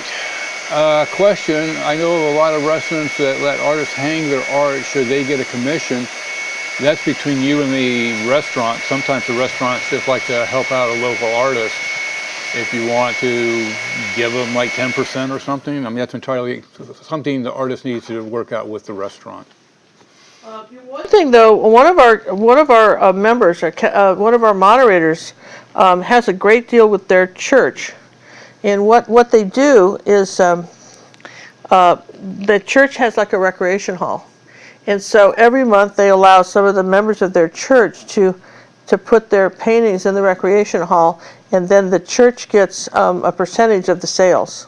Question. I know of a lot of restaurants that let artists hang their art. Should they get a commission? That's between you and the restaurant. Sometimes the restaurants just like to help out a local artist. If you want to give them like 10% or something, I mean, that's entirely something the artist needs to work out with the restaurant. One thing though, one of our members, one of our moderators, has a great deal with their church. And what they do is the church has like a recreation hall. And so every month they allow some of the members of their church to put their paintings in the recreation hall, and then the church gets a percentage of the sales.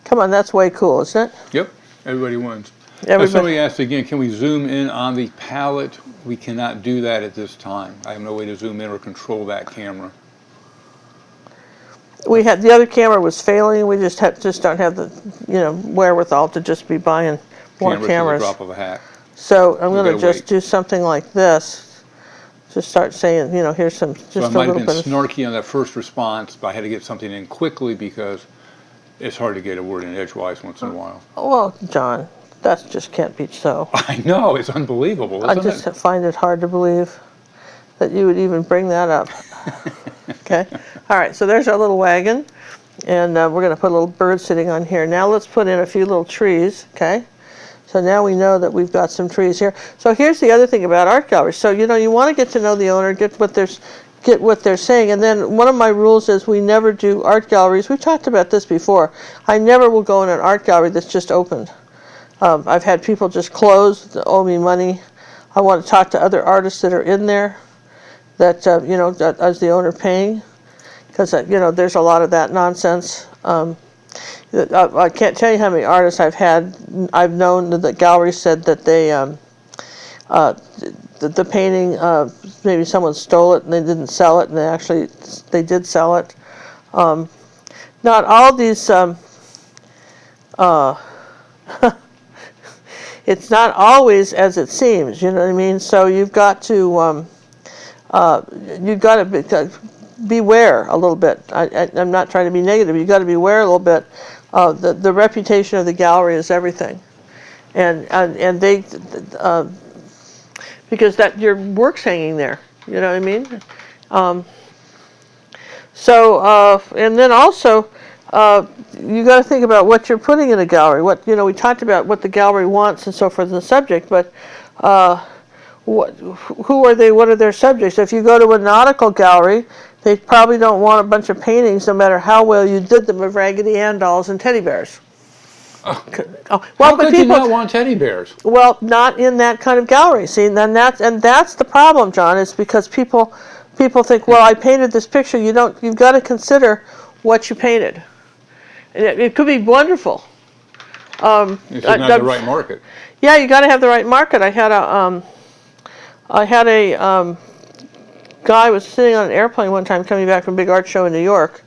Come on, that's way cool, isn't it? Yep, everybody wins. Somebody asked again, can we zoom in on the palette? We cannot do that at this time. I have no way to zoom in or control that camera. We had the other camera was failing. We just don't have the wherewithal to just be buying more cameras. At the drop of a hat. So I'm going to just do something like this. Just start saying, here's some. Just so I might have been snarky on that first response, but I had to get something in quickly because it's hard to get a word in edgewise once in a while. Well, John, that just can't be so. I know, it's unbelievable, isn't it? I just find it hard to believe that you would even bring that up. Okay. All right, so there's our little wagon, and we're going to put a little bird sitting on here. Now let's put in a few little trees, okay? So now we know that we've got some trees here. So here's the other thing about art galleries. So, you want to get to know the owner, get what they're saying, and then one of my rules is we never do art galleries. We've talked about this before. I never will go in an art gallery that's just opened. I've had people just close, that owe me money. I want to talk to other artists that are in there that, that as the owner paying. Because, there's a lot of that nonsense. I can't tell you how many artists I've known that the gallery said that they, the painting, maybe someone stole it and they didn't sell it, and they did sell it. Not all these, it's not always as it seems, you know what I mean? So you've got to, beware a little bit. I'm not trying to be negative. You've got to beware a little bit. The reputation of the gallery is everything, and they because that your work's hanging there. You know what I mean? And then also you got to think about what you're putting in a gallery. We talked about what the gallery wants and so forth in the subject, but who are they? What are their subjects? If you go to a nautical gallery, they probably don't want a bunch of paintings, no matter how well you did them, of Raggedy Ann dolls and teddy bears. Well, how could you not want teddy bears? Well, not in that kind of gallery. See, that's the problem, John. Is because people think, well, I painted this picture. You've got to consider what you painted. It could be wonderful. It's not the right market. Yeah, you got to have the right market. I had a guy was sitting on an airplane one time coming back from a big art show in New York,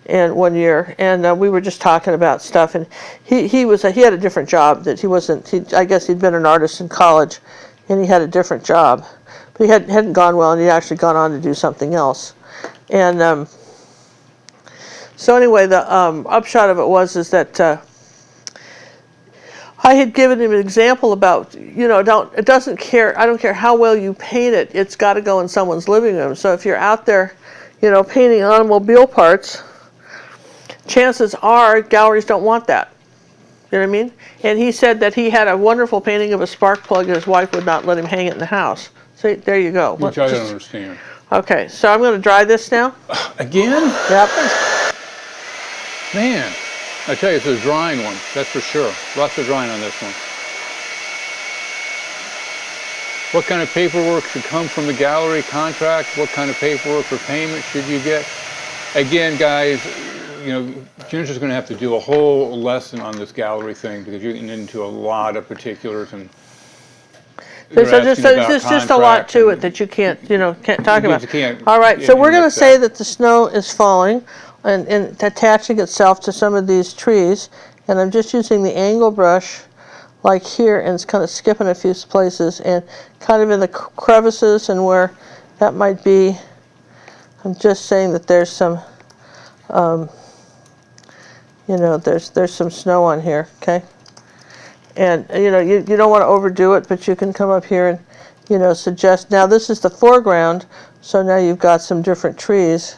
and one year, and we were just talking about stuff, and he had a different job that he wasn't. I guess he'd been an artist in college, and he had a different job, but he hadn't gone well, and he'd actually gone on to do something else, and so anyway, the upshot of it was that I had given him an example about, I don't care how well you paint it, it's got to go in someone's living room. So if you're out there, painting automobile parts, chances are galleries don't want that. You know what I mean? And he said that he had a wonderful painting of a spark plug and his wife would not let him hang it in the house. So there you go. Which I don't understand. Okay, so I'm going to dry this now. Again? Yep. Man, I tell you, it's a drying one, that's for sure. Lots of drying on this one. What kind of paperwork should come from the gallery contract? What kind of paperwork for payment should you get? Again, guys, Ginger's going to have to do a whole lesson on this gallery thing because you're getting into a lot of particulars and There's just a lot to it that you can't talk about. All right, so we're going to say that the snow is falling and attaching itself to some of these trees, and I'm just using the angle brush like here, and it's kind of skipping a few places and kind of in the crevices and where that might be. I'm just saying that there's some, there's some snow on here, okay? And, you don't want to overdo it, but you can come up here and, suggest. Now, this is the foreground, so now you've got some different trees.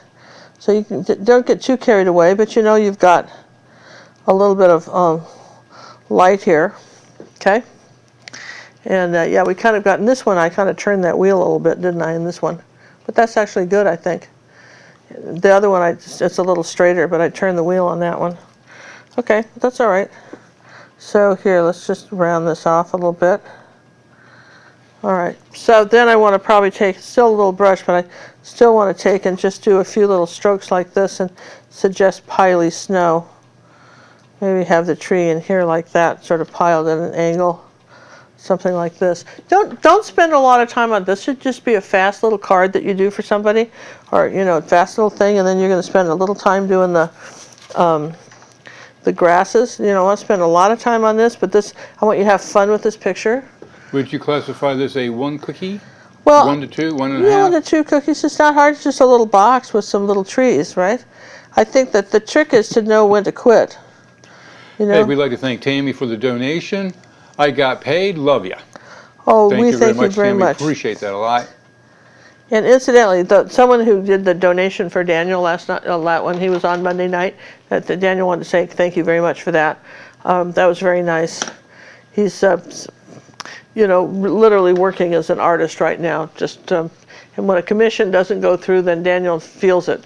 So you don't get too carried away, but you've got a little bit of light here, okay? And, yeah, we kind of got, in this one, I kind of turned that wheel a little bit, didn't I, in this one? But that's actually good, I think. The other one, it's a little straighter, but I turned the wheel on that one. Okay, that's all right. So here, let's just round this off a little bit. All right, so then I want to probably take, still a little brush, but I still want to take and just do a few little strokes like this and suggest piley snow. Maybe have the tree in here like that, sort of piled at an angle, something like this. Don't spend a lot of time on this. It should just be a fast little card that you do for somebody, or a fast little thing, and then you're going to spend a little time doing the grasses. I want to spend a lot of time on this, but I want you to have fun with this picture. Would you classify this a one cookie? Well, 1 to 2, 1 and a half? 1 to 2 cookies. It's not hard. It's just a little box with some little trees, right? I think that the trick is to know when to quit. Hey, we'd like to thank Tammy for the donation. I got paid. Love ya. Oh, thank you very Tammy. much. Appreciate that a lot. And incidentally, someone who did the donation for Daniel last night, when he was on Monday night, that Daniel wanted to say thank you very much for that. That was very nice. He's, literally working as an artist right now. And when a commission doesn't go through, then Daniel feels it.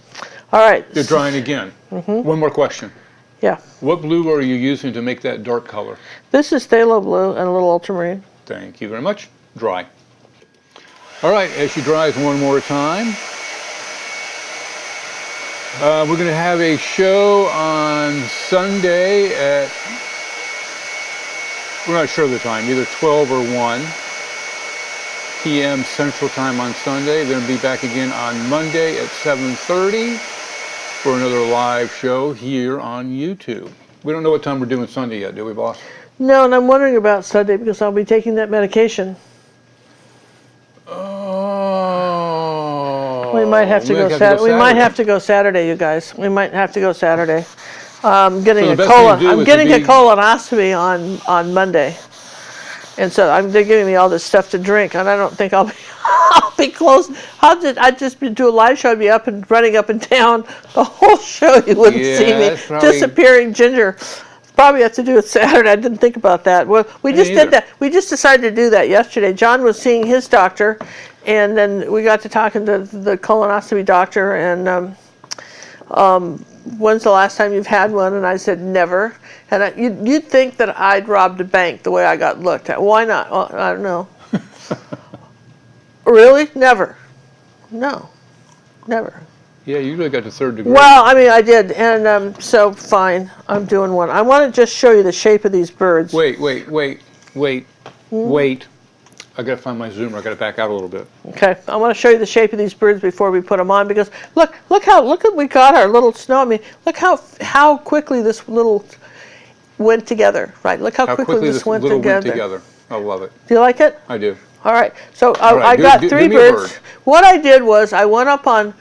All right. You're drying again. One more question. Yeah. What blue are you using to make that dark color? This is phthalo blue and a little ultramarine. Thank you very much. Dry. All right, as she dries one more time, we're going to have a show on Sunday at, we're not sure of the time, either 12 or 1 p.m. Central Time on Sunday. We're going to be back again on Monday at 7:30 for another live show here on YouTube. We don't know what time we're doing Sunday yet, do we, boss? No, and I'm wondering about Sunday because I'll be taking that medication. We might have to go Saturday. We might have to go Saturday, you guys. We might have to go Saturday. I'm getting a colonoscopy on Monday, and so they're giving me all this stuff to drink, and I don't think I'll be close. I'd just do a live show. I'd be up and running up and down the whole show. You wouldn't see me. Disappearing ginger. Probably have to do it Saturday. I didn't think about that. Well, we just did that. We just decided to do that yesterday. John was seeing his doctor, and then we got to talking to the colonoscopy doctor. And when's the last time you've had one? And I said never. And you'd think that I'd robbed a bank the way I got looked at. Why not? Well, I don't know. Really? Never. No. Never. Yeah, you really got to 3rd degree. Well, I mean, I did, and so fine, I'm doing one. I want to just show you the shape of these birds. Wait. I got to find my zoomer. I got to back out a little bit. Okay, I want to show you the shape of these birds before we put them on, because look what we got our little snow. I mean, look how quickly this little went together, right? Look how quickly this went together. I love it. Do you like it? I do. All right, so I got 3 birds. What I did was I went up on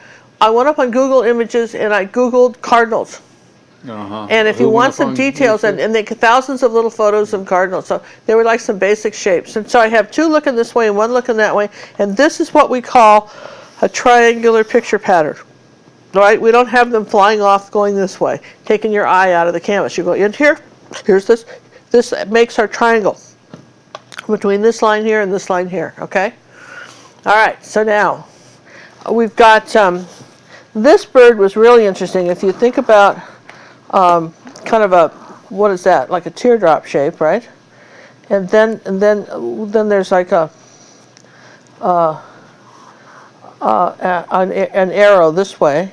Google Images and I Googled cardinals. And if you Zooming want up some on details, YouTube. and they get thousands of little photos of cardinals, so they were like some basic shapes. And so I have two looking this way and one looking that way, and this is what we call a triangular picture pattern. Right? We don't have them flying off going this way, taking your eye out of the canvas. You go in here, here's this. This makes our triangle between this line here and this line here, okay? All right, so now we've got, this bird was really interesting. If you think about kind of a, what is that, like a teardrop shape, right? And then there's like an arrow this way.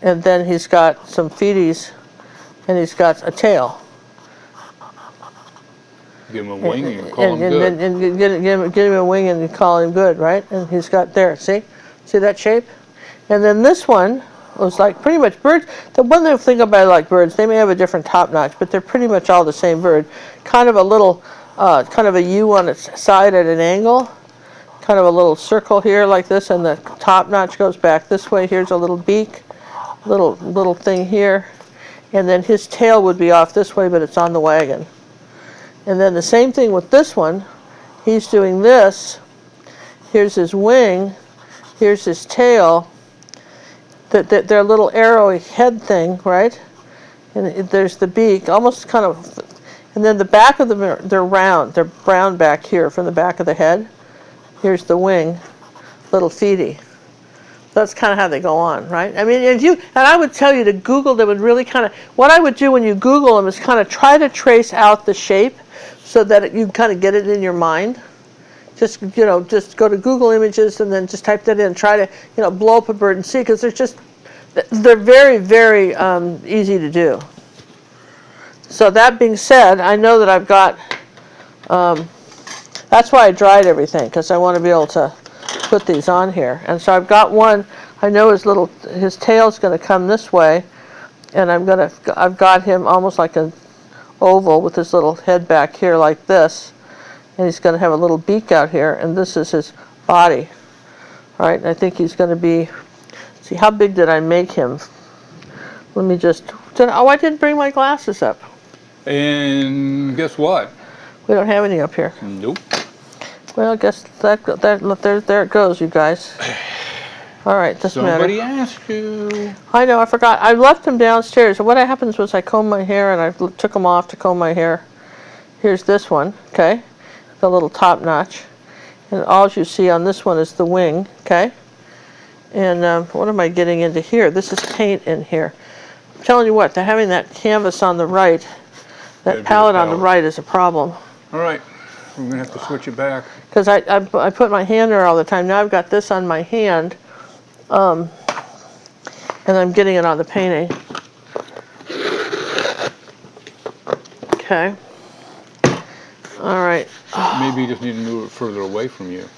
And then he's got some feeties, and he's got a tail. Give him a wing and you call him good. And give him a wing and you call him good, right? And he's got there, see that shape? And then this one was like pretty much birds. The one thing about like birds, they may have a different top notch, but they're pretty much all the same bird. Kind of a little, kind of a U on its side at an angle. Kind of a little circle here like this, and the top notch goes back this way. Here's a little beak. Little thing here, and then his tail would be off this way, but it's on the wagon. And then the same thing with this one. He's doing this. Here's his wing. Here's his tail. Their little arrowy head thing, right? And there's the beak, almost kind of. And then the back of them, they're round. They're brown back here from the back of the head. Here's the wing, little feety. That's kind of how they go on, right? I mean, and I would tell you to Google them and really kind of, what I would do when you Google them is kind of try to trace out the shape so that you kind of get it in your mind. Just, just go to Google Images and then just type that in. Try to, blow up a bird and see, because they're very, very easy to do. So that being said, I know that I've got, that's why I dried everything, because I want to be able to put these on here. And so I've got one. I know his tail's going to come this way, and I've got him almost like an oval with his little head back here like this, and he's going to have a little beak out here, and this is his body. All right, and I think he's going to be, see, how big did I make him? Let me just, I didn't bring my glasses up. And guess what? We don't have any up here. Nope. Well, I guess there it goes, you guys. All right, doesn't matter. Somebody asked you. I know, I forgot. I left them downstairs. And what happens was I combed my hair and I took them off to comb my hair. Here's this one, okay? The little top notch. And all you see on this one is the wing, okay? And what am I getting into here? This is paint in here. I'm telling you what, having that canvas on the right, that palette on the right is a problem. All right. We're going to have to switch it back. Because I put my hand there all the time. Now I've got this on my hand, and I'm getting it on the painting. Okay. All right. Maybe you just need to move it further away from you.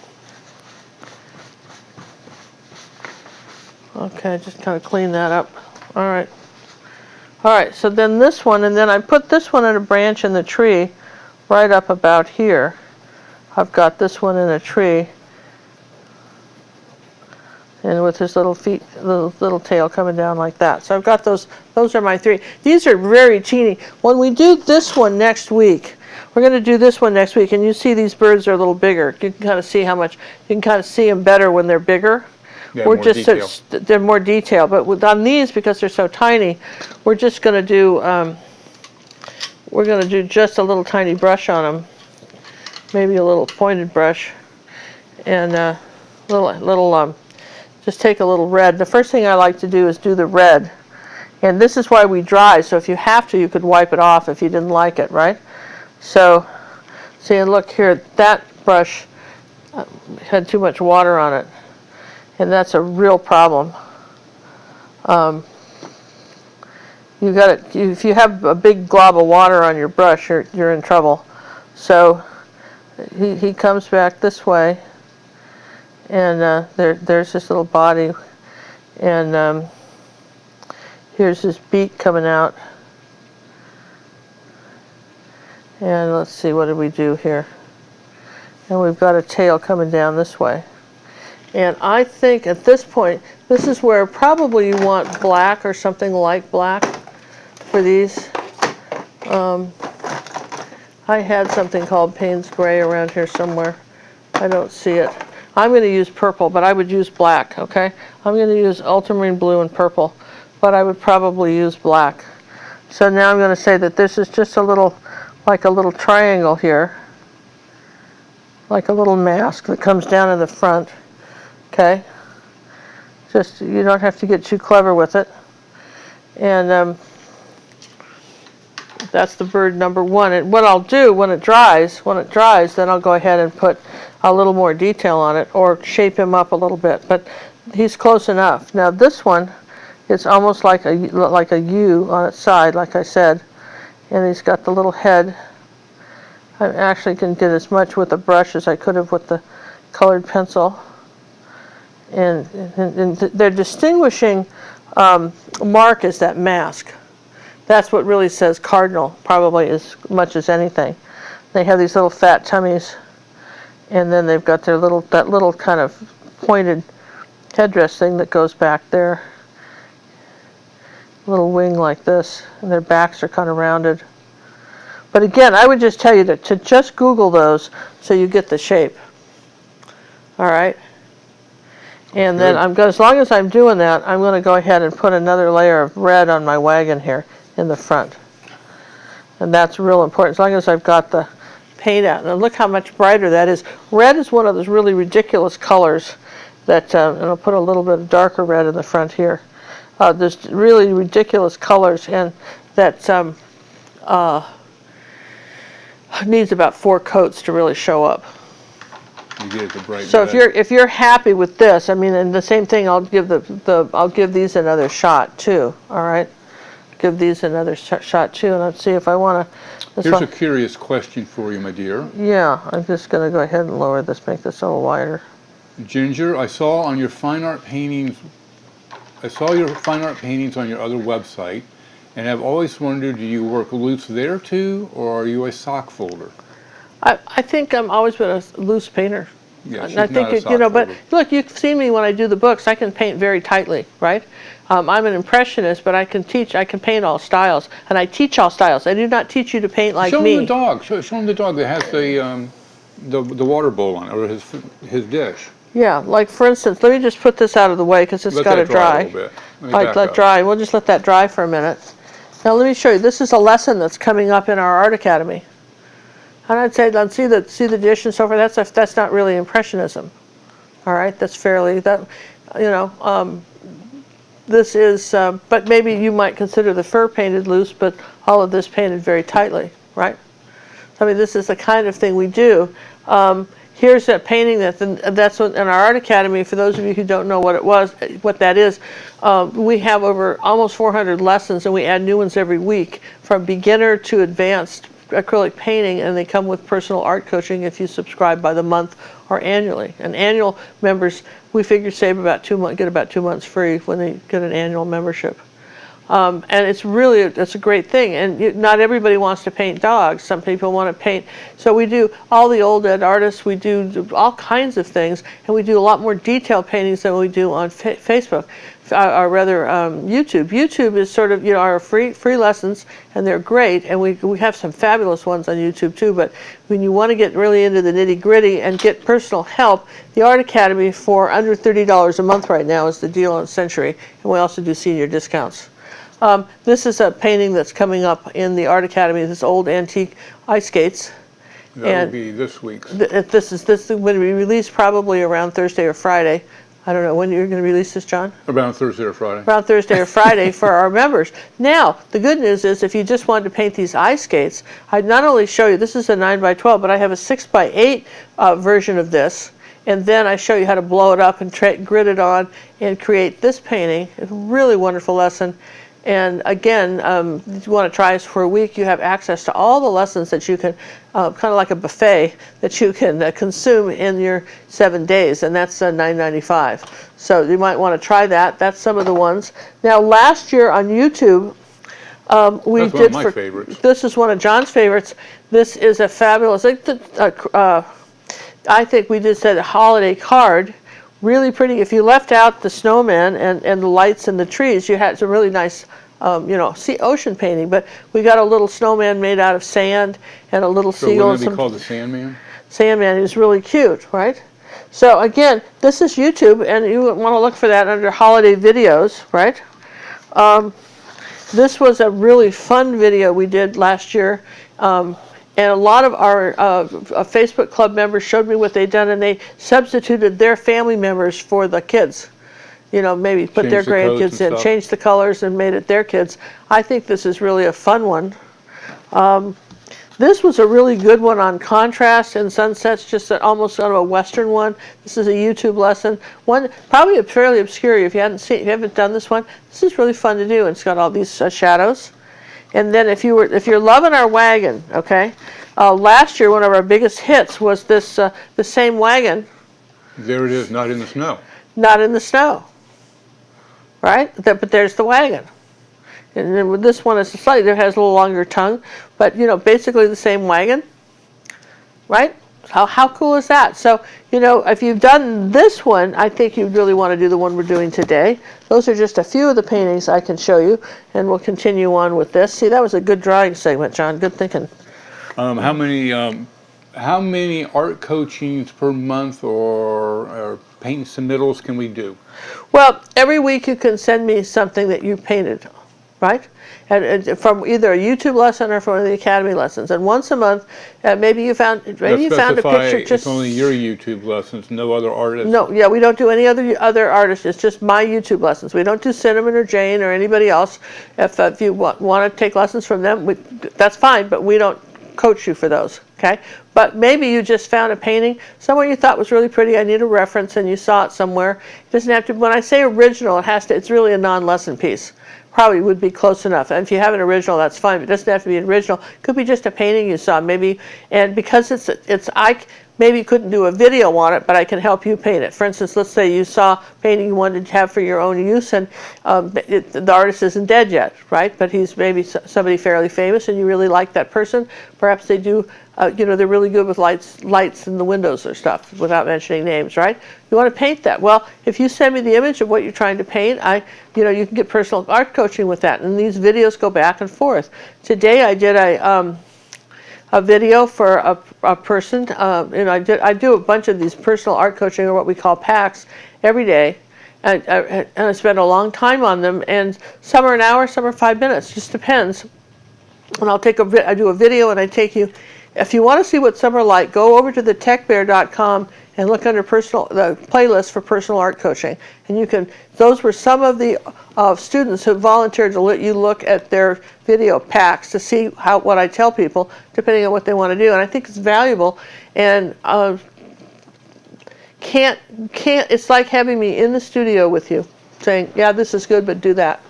Okay, just kind of clean that up. All right. All right, so then this one, and then I put this one in a branch in the tree right up about here. I've got this one in a tree, and with his little feet, little tail coming down like that. So I've got those are my three. These are very teeny. When we do this one next week, we're going to do this one next week, and you see these birds are a little bigger. You can kind of see how much, you can kind of see them better when they're bigger. Yeah, more detail. They're more detailed, but on these, because they're so tiny, we're just going to do, just a little tiny brush on them. Maybe a little pointed brush, and just take a little red. The first thing I like to do is do the red, and this is why we dry. So if you have to, you could wipe it off if you didn't like it, right? So, see, and look here, that brush had too much water on it, and that's a real problem. You got it. If you have a big glob of water on your brush, you're in trouble. So he comes back this way, and there's this little body, and here's his beak coming out. And let's see, what did we do here? And we've got a tail coming down this way. And I think at this point, This is where probably you want black or something like black for these. I had something called Payne's Gray around here somewhere. I don't see it. I'm going to use purple, but I would use black, okay? I'm going to use ultramarine blue and purple, but I would probably use black. So now I'm going to say that this is just a little, like a little triangle here, like a little mask that comes down in the front, okay? Just, you don't have to get too clever with it. And that's the bird number one. And what I'll do when it dries, then I'll go ahead and put a little more detail on it or shape him up a little bit. But he's close enough. Now this one, it's almost like a U on its side, like I said. And he's got the little head. I actually can get as much with the brush as I could have with the colored pencil. And their distinguishing mark is that mask. That's what really says cardinal, probably as much as anything. They have these little fat tummies, and then they've got their that little kind of pointed headdress thing that goes back there. A little wing like this, and their backs are kind of rounded. But again, I would just tell you to just Google those so you get the shape. All right? And then as long as I'm doing that, I'm going to go ahead and put another layer of red on my wagon here in the front. And that's real important, as long as I've got the paint out. And look how much brighter that is. Red is one of those really ridiculous colors that, and I'll put a little bit of darker red in the front here. There's really ridiculous colors, and that needs about 4 coats to really show up. You get the bright So red. if you're happy with this, I mean, and the same thing, I'll give these another shot too. All right, give these another shot too, and let's see if I want to. Here's a curious question for you, my dear. Yeah, I'm just going to go ahead and lower this, make this a little wider. Ginger, I saw your fine art paintings on your other website, and I've always wondered, do you work loose there too, or are you a sock folder? I think I'm always been a loose painter. Yeah, she's I think not a sock but folder. look, you've seen me when I do the books. I can paint very tightly, right? I'm an impressionist, but I can paint all styles, and I teach all styles. I do not teach you to paint like Show me. him the dog. Show him the dog that has the water bowl on it, or his dish. Yeah, like for instance, let me just put this out of the way because it's got to dry. A little bit. Let dry. We'll just let that dry for a minute. Now let me show you. This is a lesson that's coming up in our art academy. And I'd say, see the dish and so forth. That's not really impressionism. All right, that's fairly this is. But maybe you might consider the fur painted loose, but all of this painted very tightly, right? I mean, this is the kind of thing we do. Here's a painting that's what in our art academy. For those of you who don't know what that is, we have over almost 400 lessons, and we add new ones every week, from beginner to advanced acrylic painting, and they come with personal art coaching if you subscribe by the month or annually. And annual members, we figure, save about 2 months, get about 2 months free when they get an annual membership. And it's a great thing. And not everybody wants to paint dogs. Some people want to paint. So we do all the old dead artists. We do all kinds of things, and we do a lot more detailed paintings than we do on Facebook, or rather YouTube. YouTube is sort of our free lessons, and they're great. And we have some fabulous ones on YouTube too. But when you want to get really into the nitty gritty and get personal help, the Art Academy for under $30 a month right now is the deal on Century, and we also do senior discounts. This is a painting that's coming up in the Art Academy, this old antique ice skates. That will be this week's. This will be released probably around Thursday or Friday. I don't know when you're going to release this, John? Around Thursday or Friday. Around Thursday or Friday for our members. Now, the good news is if you just wanted to paint these ice skates, I'd not only show you, this is a 9x12, but I have a 6x8 version of this. And then I show you how to blow it up and grit it on and create this painting. It's a really wonderful lesson. And again, if you want to try this for a week, you have access to all the lessons that you can, kind of like a buffet, that you can consume in your 7 days, and that's $9.95. So you might want to try that. That's some of the ones. Now, last year on YouTube, we That's did. one of my favorites. This is one of John's favorites. This is a fabulous. I think we just said a holiday card really pretty. If you left out the snowman and the lights and the trees, you had some really nice, ocean painting. But we got a little snowman made out of sand and a little So seagull. wouldn't it be called the Sandman? Sandman is really cute, right? So again, this is YouTube, and you want to look for that under holiday videos, right? This was a really fun video we did last year. And a lot of our Facebook club members showed me what they'd done, and they substituted their family members for the kids. Maybe put their grandkids in, changed the colors, and made it their kids. I think this is really a fun one. This was a really good one on contrast and sunsets, just almost sort of a Western one. This is a YouTube lesson. One probably fairly obscure. If you haven't done this one, this is really fun to do. And it's got all these shadows. And then if you're loving our wagon, okay, last year one of our biggest hits was this the same wagon. There it is, not in the snow. Not in the snow, right? But there's the wagon. And then with this one, it has a little longer tongue, but basically the same wagon, right? How cool is that? So if you've done this one, I think you really want to do the one we're doing today. Those are just a few of the paintings I can show you, and we'll continue on with this. See, that was a good drawing segment, John. Good thinking. How many art coachings per month or paint submittals can we do? Well, every week you can send me something that you painted, right? And from either a YouTube lesson or from the Academy lessons. And once a month, maybe you found a picture. It's only your YouTube lessons, no other artists. No, yeah, we don't do any other artists. It's just my YouTube lessons. We don't do Cinnamon or Jane or anybody else. If you want to take lessons from them, that's fine. But we don't coach you for those. Okay. But maybe you just found a painting somewhere you thought was really pretty. I need a reference, and you saw it somewhere. It doesn't have to. When I say original, it's really a non-lesson piece. Probably would be close enough. And if you have an original, that's fine. But it doesn't have to be an original. It could be just a painting you saw, maybe. And because I maybe couldn't do a video on it, but I can help you paint it. For instance, let's say you saw a painting you wanted to have for your own use, and the artist isn't dead yet, right? But he's maybe somebody fairly famous, and you really like that person. Perhaps they do. They're really good with lights in the windows or stuff, without mentioning names, right? You want to paint that. Well, if you send me the image of what you're trying to paint, you can get personal art coaching with that, and these videos go back and forth. Today I did a video for a person. I do a bunch of these personal art coaching, or what we call packs, every day. And I spend a long time on them, and some are an hour, some are 5 minutes, just depends. And I do a video, and I take you. If you want to see what some are like, go over to thetechbear.com and look under the playlist for personal art coaching. And those were some of the students who volunteered to let you look at their video packs to see what I tell people, depending on what they want to do. And I think it's valuable. And it's like having me in the studio with you, saying, yeah, this is good, but do that.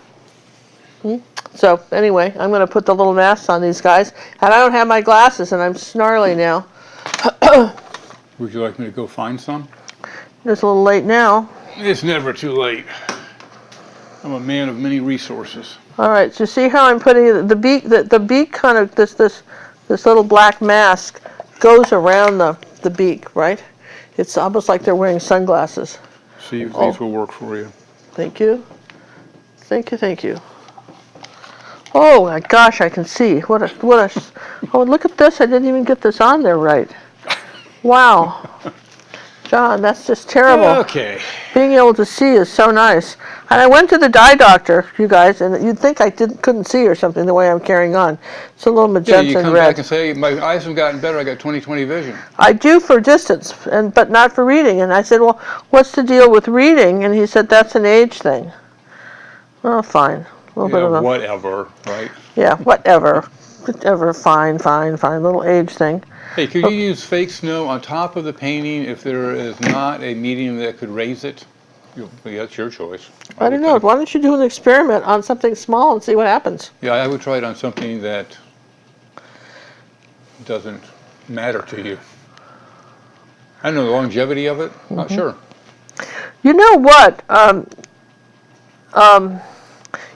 So anyway, I'm going to put the little masks on these guys. And I don't have my glasses, and I'm snarly now. Would you like me to go find some? It's a little late now. It's never too late. I'm a man of many resources. All right, so see how I'm putting the beak? The beak kind of, this little black mask goes around the beak, right? It's almost like they're wearing sunglasses. See if these will work for you. Thank you. Thank you. Oh my gosh, I can see. Oh, look at this. I didn't even get this on there right. Wow. John, that's just terrible. Okay. Being able to see is so nice. And I went to the eye doctor, you guys, and you'd think I couldn't see or something the way I'm carrying on. It's a little magenta and red. Yeah, you come back and say, my eyes have gotten better. I got 20/20 vision. I do for distance, but not for reading. And I said, well, what's the deal with reading? And he said, that's an age thing. Well, fine. Whatever, right? Yeah, whatever. Fine. Little age thing. Hey, could you use fake snow on top of the painting if there is not a medium that could raise it? That's your choice. I don't know. Why don't you do an experiment on something small and see what happens? Yeah, I would try it on something that doesn't matter to you. I don't know the longevity of it. Not sure. You know what?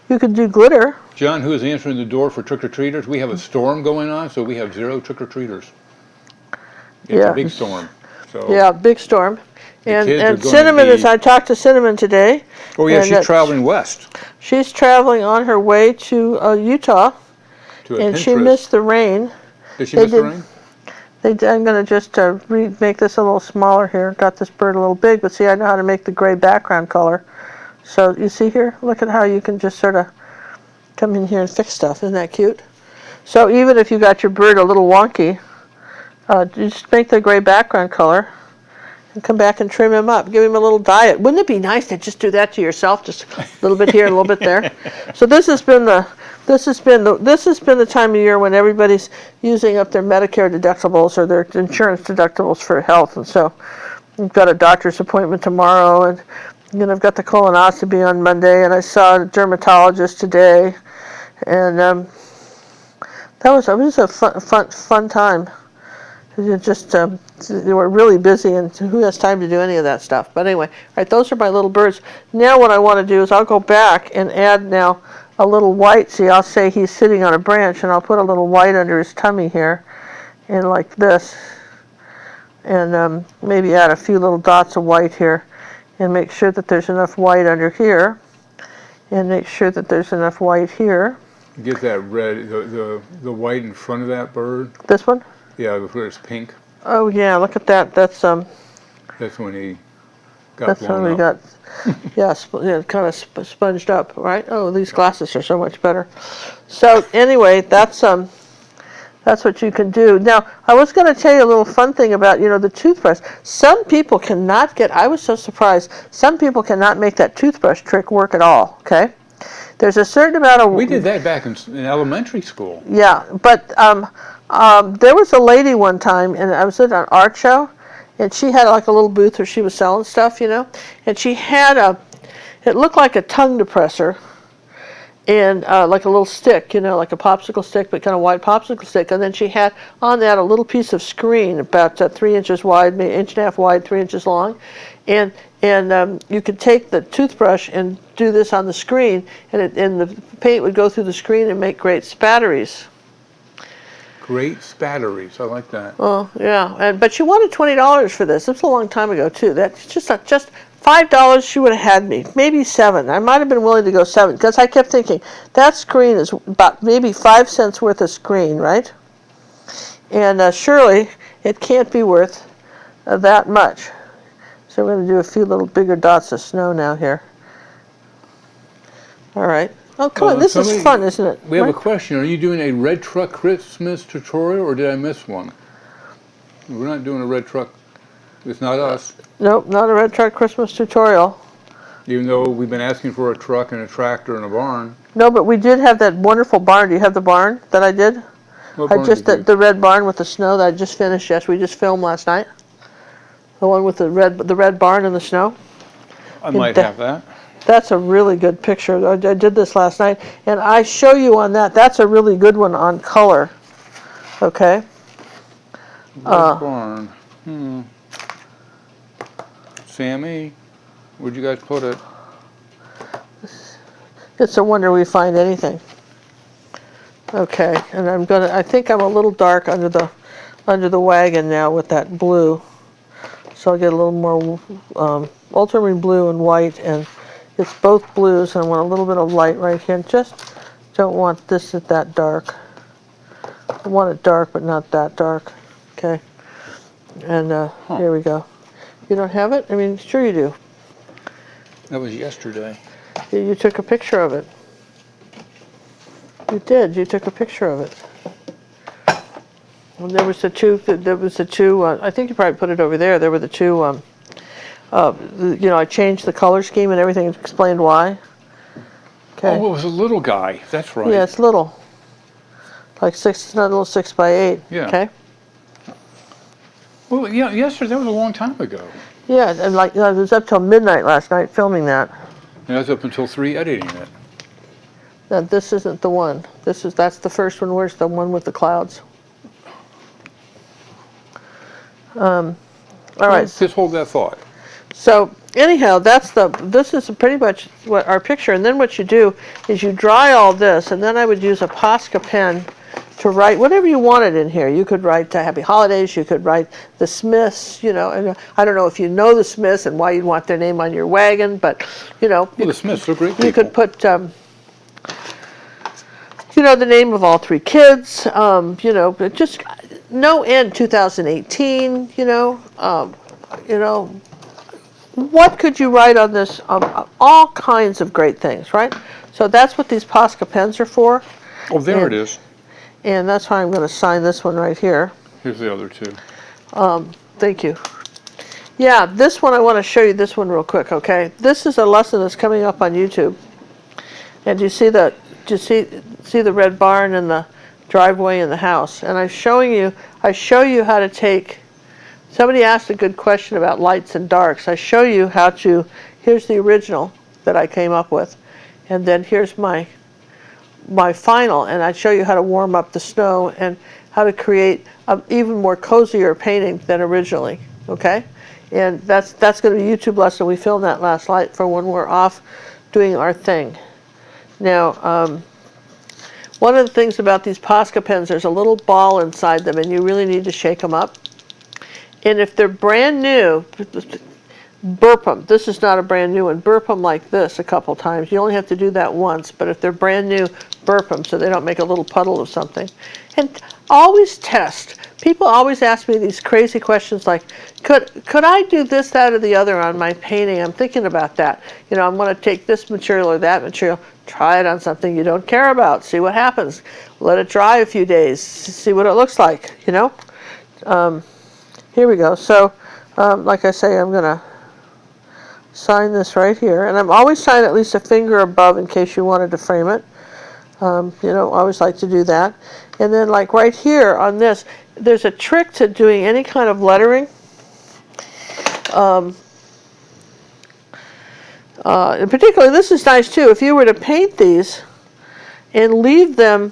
You could do glitter. John, who is answering the door for trick-or-treaters? We have a storm going on, so we have 0 trick-or-treaters. It's a big storm. So. Yeah, big storm. And kids are going to Cinnamon be- I talked to Cinnamon today. Oh yeah, and she's traveling west She's traveling on her way to Utah, to a and Pinterest. she missed the rain. Did she miss the rain? I'm going to just make this a little smaller here. Got this bird a little big, but see, I know how to make the gray background color. So you see here, look at how you can just sort of come in here and fix stuff. Isn't that cute? So even if you got your bird a little wonky, just make the gray background color and come back and trim him up. Give him a little diet. Wouldn't it be nice to just do that to yourself? Just a little bit here, a little bit there. So this has been the time of year when everybody's using up their Medicare deductibles or their insurance deductibles for health. And so I've got a doctor's appointment tomorrow, and then I've got the colonoscopy on Monday, and I saw a dermatologist today, and it was a fun time. You just they were really busy, and who has time to do any of that stuff? But anyway, all right, those are my little birds. Now what I want to do is I'll go back and add now a little white. See, I'll say he's sitting on a branch, and I'll put a little white under his tummy here, and like this, and maybe add a few little dots of white here, and make sure that there's enough white under here, and make sure that there's enough white here. Get that red, the white in front of that bird. This one? Yeah, where it's pink. Oh yeah, look at that. That's That's when he got that's when blown we up. got kind of sponged up, right? Oh, these glasses are so much better. So anyway, that's what you can do. Now, I was going to tell you a little fun thing about, the toothbrush. Some people cannot I was so surprised, some people cannot make that toothbrush trick work at all, okay? There's a certain amount of... We did that back in elementary school. Yeah, but there was a lady one time, and I was at an art show, and she had like a little booth where she was selling stuff, and she had it looked like a tongue depressor, and like a little stick, like a popsicle stick, but kind of wide popsicle stick, and then she had on that a little piece of screen about 3 inches wide, maybe 1.5 inches wide, 3 inches long, and you could take the toothbrush and do this on the screen, and the paint would go through the screen and make great spatteries. Great spatteries, I like that. Oh yeah, but she wanted $20 for this. This was a long time ago too. That's just $5. She would have had me, maybe $7. I might have been willing to go $7 because I kept thinking that screen is about maybe 5 cents worth of screen, right? And surely it can't be worth that much. So we're going to do a few little bigger dots of snow now here. All right. Oh, come on. This is fun, isn't it? We have a question. Are you doing a red truck Christmas tutorial, or did I miss one? We're not doing a red truck. It's not us. Nope, not a red truck Christmas tutorial. Even though we've been asking for a truck and a tractor and a barn. No, but we did have that wonderful barn. Do you have the barn that I did? What barn did you do? The red barn with the snow that I just finished. Yes, we just filmed last night. The one with the red barn in the snow. I might have that. That's a really good picture. I did this last night, and I show you on that. That's a really good one on color. Okay. Red barn. Sammy, where'd you guys put it? It's a wonder we find anything. Okay, and I think I'm a little dark under the wagon now with that blue. So I'll get a little more ultramarine blue and white, and it's both blues, and I want a little bit of light right here. Just don't want this that dark. I want it dark, but not that dark. Okay, and here we go. You don't have it? I mean, sure you do. That was yesterday. You took a picture of it. You did. You took a picture of it. And there was the two. I think you probably put it over there. There were the two. I changed the color scheme and everything. And explained why. Okay. Oh, it was a little guy. That's right. Yeah, it's little. Like it's not a little 6x8. Yeah. Okay. Well, yeah, yesterday, that was a long time ago. Yeah, and I was up till midnight last night filming that. And I was up until 3 editing it. Now, this isn't the one. That's the first one. Where's the one with the clouds? All right. Just hold that thought. So anyhow, this is pretty much what our picture. And then what you do is you dry all this, and then I would use a Posca pen write whatever you wanted in here. You could write Happy Holidays, you could write the Smiths, you know, and I don't know if you know the Smiths and why you'd want their name on your wagon, but, you know. Well, the Smiths are great people. You could put, you know, the name of all three kids, you know, but just no end 2018, you know, what could you write on this? All kinds of great things, right? So that's what these Posca pens are for. Oh, there it is. And that's why I'm going to sign this one right here. Here's the other two. Thank you. Yeah, this one, I want to show you this one real quick, okay? This is a lesson that's coming up on YouTube. And do you see the red barn and the driveway and the house? And I show you how to take, somebody asked a good question about lights and darks. I show you how to, here's the original that I came up with. And then here's my final, and I show you how to warm up the snow and how to create an even more cozier painting than originally, okay? And that's going to be a YouTube lesson. We filmed that last night for when we're off doing our thing. Now, one of the things about these Posca pens, there's a little ball inside them, and you really need to shake them up. And if they're brand new, burp them. This is not a brand new one. Burp them like this a couple times. You only have to do that once, but if they're brand new, burp them so they don't make a little puddle of something. And always test. People always ask me these crazy questions like, could I do this, that, or the other on my painting? I'm thinking about that. You know, I'm going to take this material or that material, try it on something you don't care about, see what happens. Let it dry a few days, see what it looks like, you know. Here we go. So, like I say, I'm going to sign this right here, and I'm always signing at least a finger above in case you wanted to frame it. You know, I always like to do that. And then like right here on this, there's a trick to doing any kind of lettering. And particularly, this is nice too. If you were to paint these and leave them,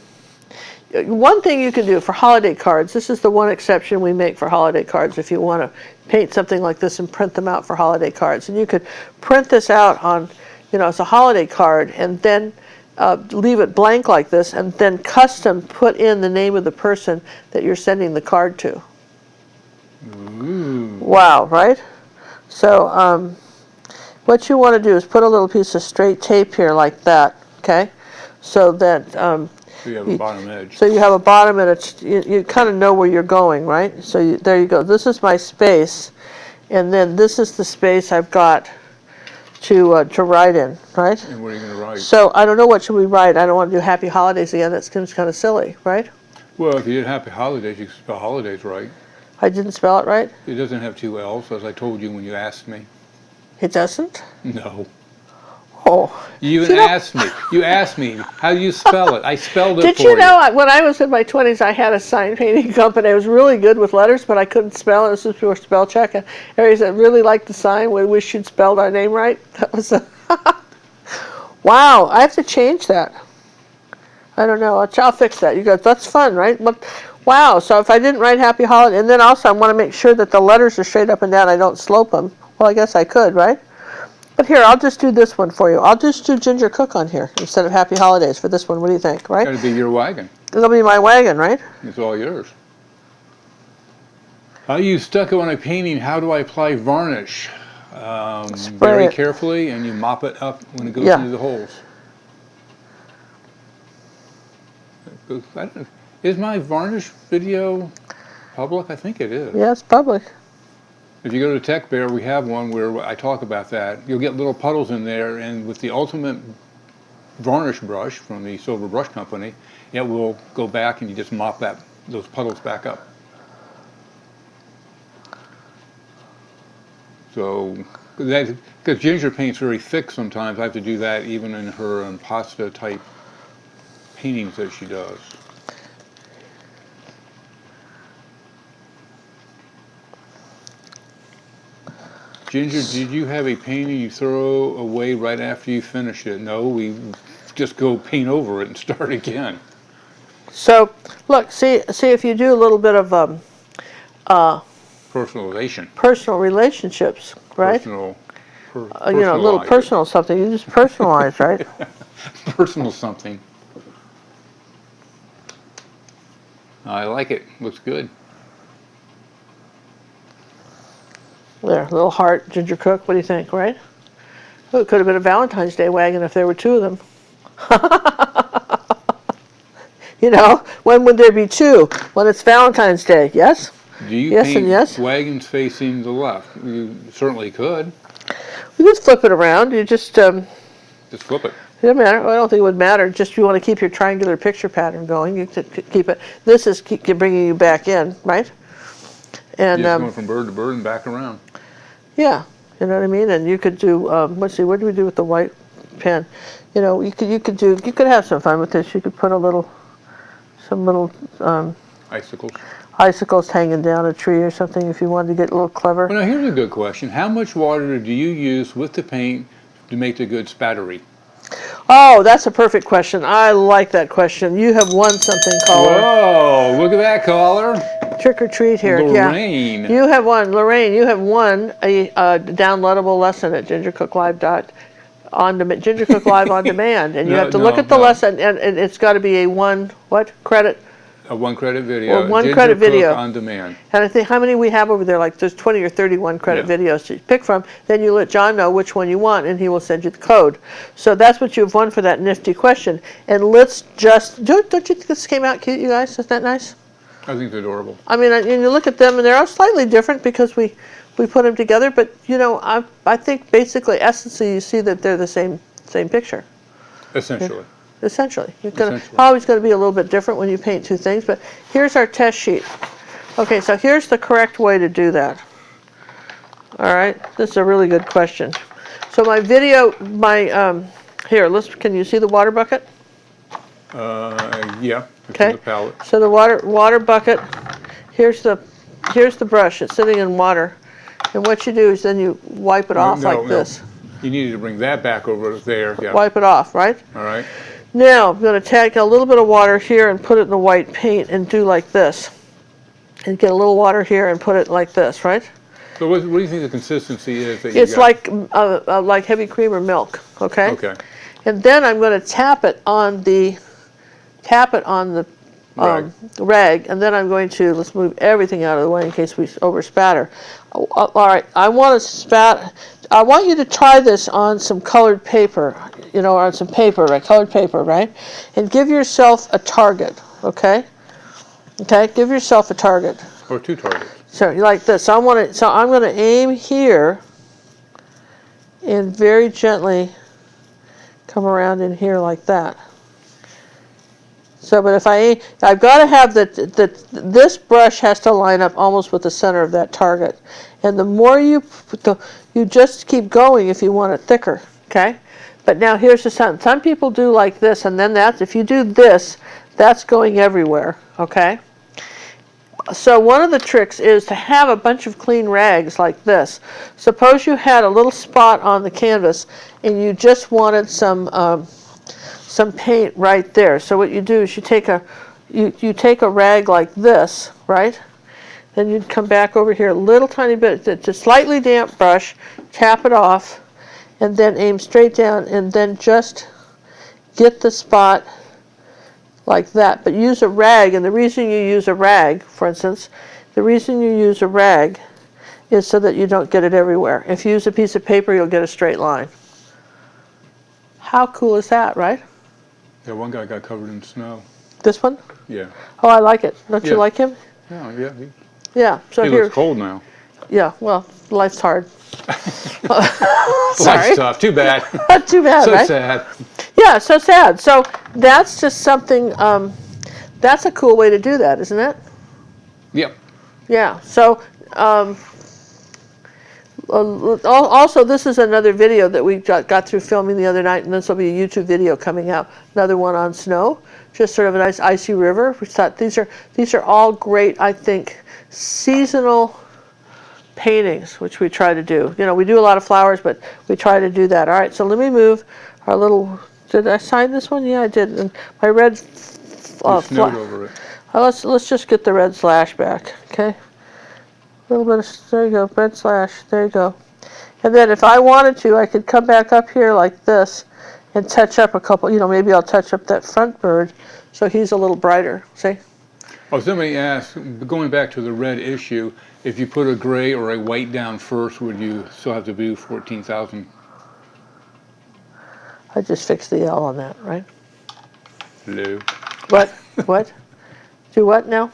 one thing you can do for holiday cards, this is the one exception we make for holiday cards if you want to paint something like this and print them out for holiday cards. And you could print this out on, you know, as a holiday card and then leave it blank like this and then custom put in the name of the person that you're sending the card to. Ooh. Wow, right? So what you want to do is put a little piece of straight tape here like that, okay? So that So you have a bottom edge. So you have a bottom and it's, you kind of know where you're going, right? So there you go. This is my space, and then this is the space I've got to write in, right? And what are you going to write? So I don't know what should we write. I don't want to do Happy Holidays again. That seems kind of silly, right? Well, if you did Happy Holidays, you could spell holidays right. I didn't spell it right? It doesn't have two L's, as I told you when you asked me. It doesn't? No. Oh. You even asked me. You asked me, how do you spell it? I spelled it for you. Did you know, when I was in my 20s, I had a sign painting company. I was really good with letters, but I couldn't spell. This was before spell check. And Harry said, really liked the sign. We wish you'd spelled our name right. That was a wow, I have to change that. I don't know. I'll fix that. You go, that's fun, right? But, wow, so if I didn't write Happy Holiday, and then also I want to make sure that the letters are straight up and down. I don't slope them. Well, I guess I could, right? But here, I'll just do this one for you. I'll just do Ginger Cook on here instead of Happy Holidays for this one. What do you think, right? It's got to be your wagon. It'll be my wagon, right? It's all yours. I use stucco on a painting. How do I apply varnish? Very carefully, and you mop it up when it goes into the holes. Is my varnish video public? I think it is. Yeah, it's public. If you go to Tech Bear, we have one where I talk about that. You'll get little puddles in there, and with the ultimate varnish brush from the Silver Brush Company, it will go back and you just mop those puddles back up. So, because ginger paint's very thick sometimes, I have to do that even in her pasta type paintings that she does. Ginger, did you have a painting you throw away right after you finish it? No, we just go paint over it and start again. So, look, see if you do a little bit of personalization, personal relationships, right? You know, a little personal something. You just personalize, right? Personal something. I like it. Looks good. There, little heart, ginger cook. What do you think, right? Oh, it could have been a Valentine's Day wagon if there were two of them. You know, when would there be two? When it's Valentine's Day, yes? Do you Yes paint and yes. wagons facing the left? You certainly could. You just flip it around. You just, Just flip it. it doesn't matter. I don't think it would matter. Just you want to keep your triangular picture pattern going. You keep it. This is keep bringing you back in, right? And Just going from bird to bird and back around. yeah, you know what I mean. And you could do. Let's see. What do we do with the white pen? You know, you could have some fun with this. You could put some little Icicles. hanging down a tree or something if you wanted to get a little clever. Well, now here's a good question. How much water do you use with the paint to make the good spattery? Oh, that's a perfect question. I like that question. You have won something, caller. Whoa, look at that, caller. Trick or treat here. Lorraine. Yeah. You have won, Lorraine. You have won a downloadable lesson at Ginger Cook Live on demand, and you have to look at the lesson, and it's got to be a credit. A 1 credit video. Or 1 Ginger credit Cook video. on demand. And I think how many we have over there, like there's 20 or 31 credit Yeah. videos to pick from. Then you let John know which one you want, and he will send you the code. So that's what you've won for that nifty question. And let's just, don't you think this came out cute, you guys? Isn't that nice? I think they're adorable. I mean, and you look at them, and they're all slightly different because we put them together. But, you know, I think basically, essentially, you see that they're the same picture. Essentially. Essentially. Always going to be a little bit different when you paint two things. But here's our test sheet. Okay, so here's the correct way to do that. All right, this is a really good question. So my video, here, can you see the water bucket? Yeah. It's Okay. in the palette. So the water bucket, here's the brush. It's sitting in water. And what you do is then you wipe it off like this. You needed to bring that back over there. Yeah. Wipe it off, right? All right. Now I'm going to take a little bit of water here and put it in the white paint and do like this. And get a little water here and put it like this, right? So what do you think the consistency is that It's like heavy cream or milk, okay? Okay. And then I'm going to tap it on the rag, and then I'm going to, let's move everything out of the way in case we over spatter. All right, I want you to try this on some colored paper, on some paper, right? Colored paper, right? And give yourself a target, okay? Okay, give yourself a target. Or 2 targets. So you like this. So I'm going to aim here and very gently come around in here like that. So, but if I've got to have this brush has to line up almost with the center of that target. And the more you just keep going if you want it thicker, okay? But now here's the some people do like this, and then if you do this, that's going everywhere, okay? So one of the tricks is to have a bunch of clean rags like this. Suppose you had a little spot on the canvas and you just wanted some paint right there. So what you do is you take a rag like this, right? Then you'd come back over here a little tiny bit, it's a slightly damp brush, tap it off, and then aim straight down and then just get the spot like that. But use a rag, and the reason you use a rag, for instance, is so that you don't get it everywhere. If you use a piece of paper, you'll get a straight line. How cool is that, right? Yeah, one guy got covered in snow. This one? Yeah. Oh, I like it. Don't you like him? Oh, yeah. Yeah. So He here. looks cold now. Yeah. Well, life's hard. Life's tough. Too bad. Too bad, So right? sad. Yeah, so sad. So that's just something. That's a cool way to do that, isn't it? Yep. Yeah. So also, this is another video that we got through filming the other night, and this will be a YouTube video coming out. Another one on snow, just sort of a nice icy river. We thought these are all great, I think, seasonal paintings, which we try to do. We do a lot of flowers, but we try to do that. All right, so let me move our little. Did I sign this one? Yeah, I did. And my red. Snowed over it. Let's just get the red slash back, okay? A little bit of, there you go, red slash, there you go. And then if I wanted to, I could come back up here like this and touch up a couple, maybe I'll touch up that front bird so he's a little brighter, see? Oh, somebody asked, going back to the red issue, if you put a gray or a white down first, would you still have to do 14,000? I just fixed the L on that, right? Hello. What? What? Do what now?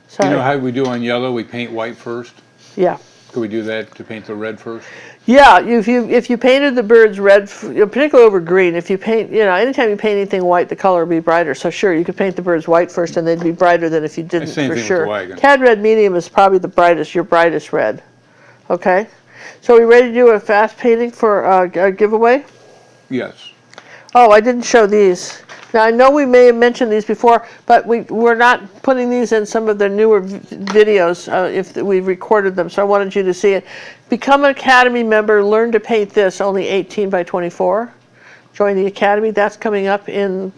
Sorry. You know how we do on yellow? We paint white first. Yeah. Could we do that to paint the red first? Yeah, if you painted the birds red, particularly over green, if you paint, anytime you paint anything white, the color will be brighter. So sure, you could paint the birds white first, and they'd be brighter than if you didn't, Same for thing sure. with the wagon. Cad red medium is probably your brightest red. Okay, so are we ready to do a fast painting for a giveaway? Yes. Oh, I didn't show these. Now, I know we may have mentioned these before, but we're not putting these in some of the newer videos if we've recorded them, so I wanted you to see it. Become an Academy member, learn to paint this, only 18 by 24. Join the Academy. That's coming up in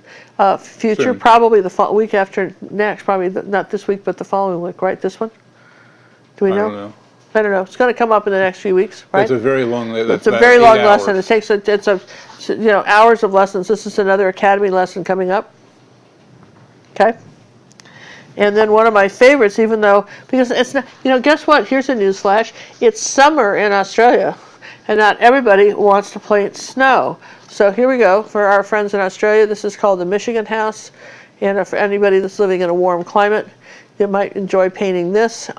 future, Soon. probably the week after next, probably not this week, but the following week, right? This one? Do we know? I don't know. I don't know. It's going to come up in the next few weeks, right? It's a very long lesson. It's a very long lesson. It takes hours of lessons. This is another Academy lesson coming up. Okay. And then one of my favorites, even though, because it's not, guess what? Here's a news flash. It's summer in Australia, and not everybody wants to paint snow. So here we go for our friends in Australia. This is called the Michigan House, and for anybody that's living in a warm climate, you might enjoy painting this.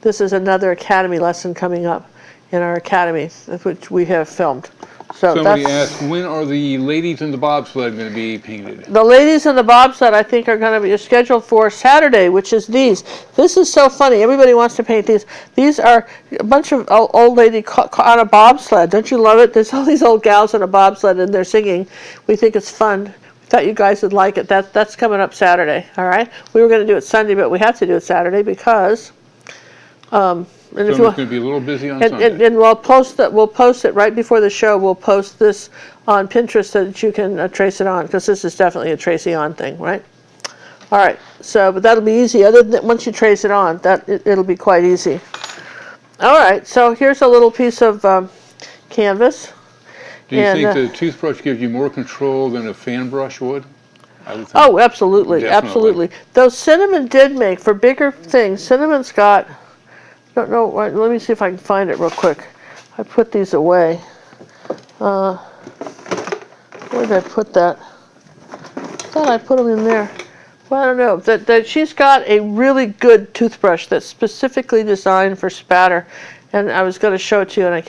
This is another Academy lesson coming up in our Academy, which we have filmed. So somebody asked, when are the ladies in the bobsled going to be painted? The ladies in the bobsled, I think, are going to be scheduled for Saturday, which is these. This is so funny. Everybody wants to paint these. These are a bunch of old ladies on a bobsled. Don't you love it? There's all these old gals on a bobsled, and they're singing. We think it's fun. We thought you guys would like it. That's coming up Saturday, all right? We were going to do it Sunday, but we have to do it Saturday because... and if so it's going to be a little busy on Sunday. And we'll post it right before the show. We'll post this on Pinterest so that you can trace it on, because this is definitely a Tracy on thing, right? All right. So, but that'll be easy. Other than once you trace it on, it'll be quite easy. All right. So here's a little piece of canvas. Do you think the toothbrush gives you more control than a fan brush would? Oh, absolutely, definitely. absolutely. Though Cinnamon did make for bigger things. Cinnamon's got. Don't know. Let me see if I can find it real quick. I put these away. Where did I put that? I thought I put them in there. Well, I don't know. That she's got a really good toothbrush that's specifically designed for spatter. And I was going to show it to you, and I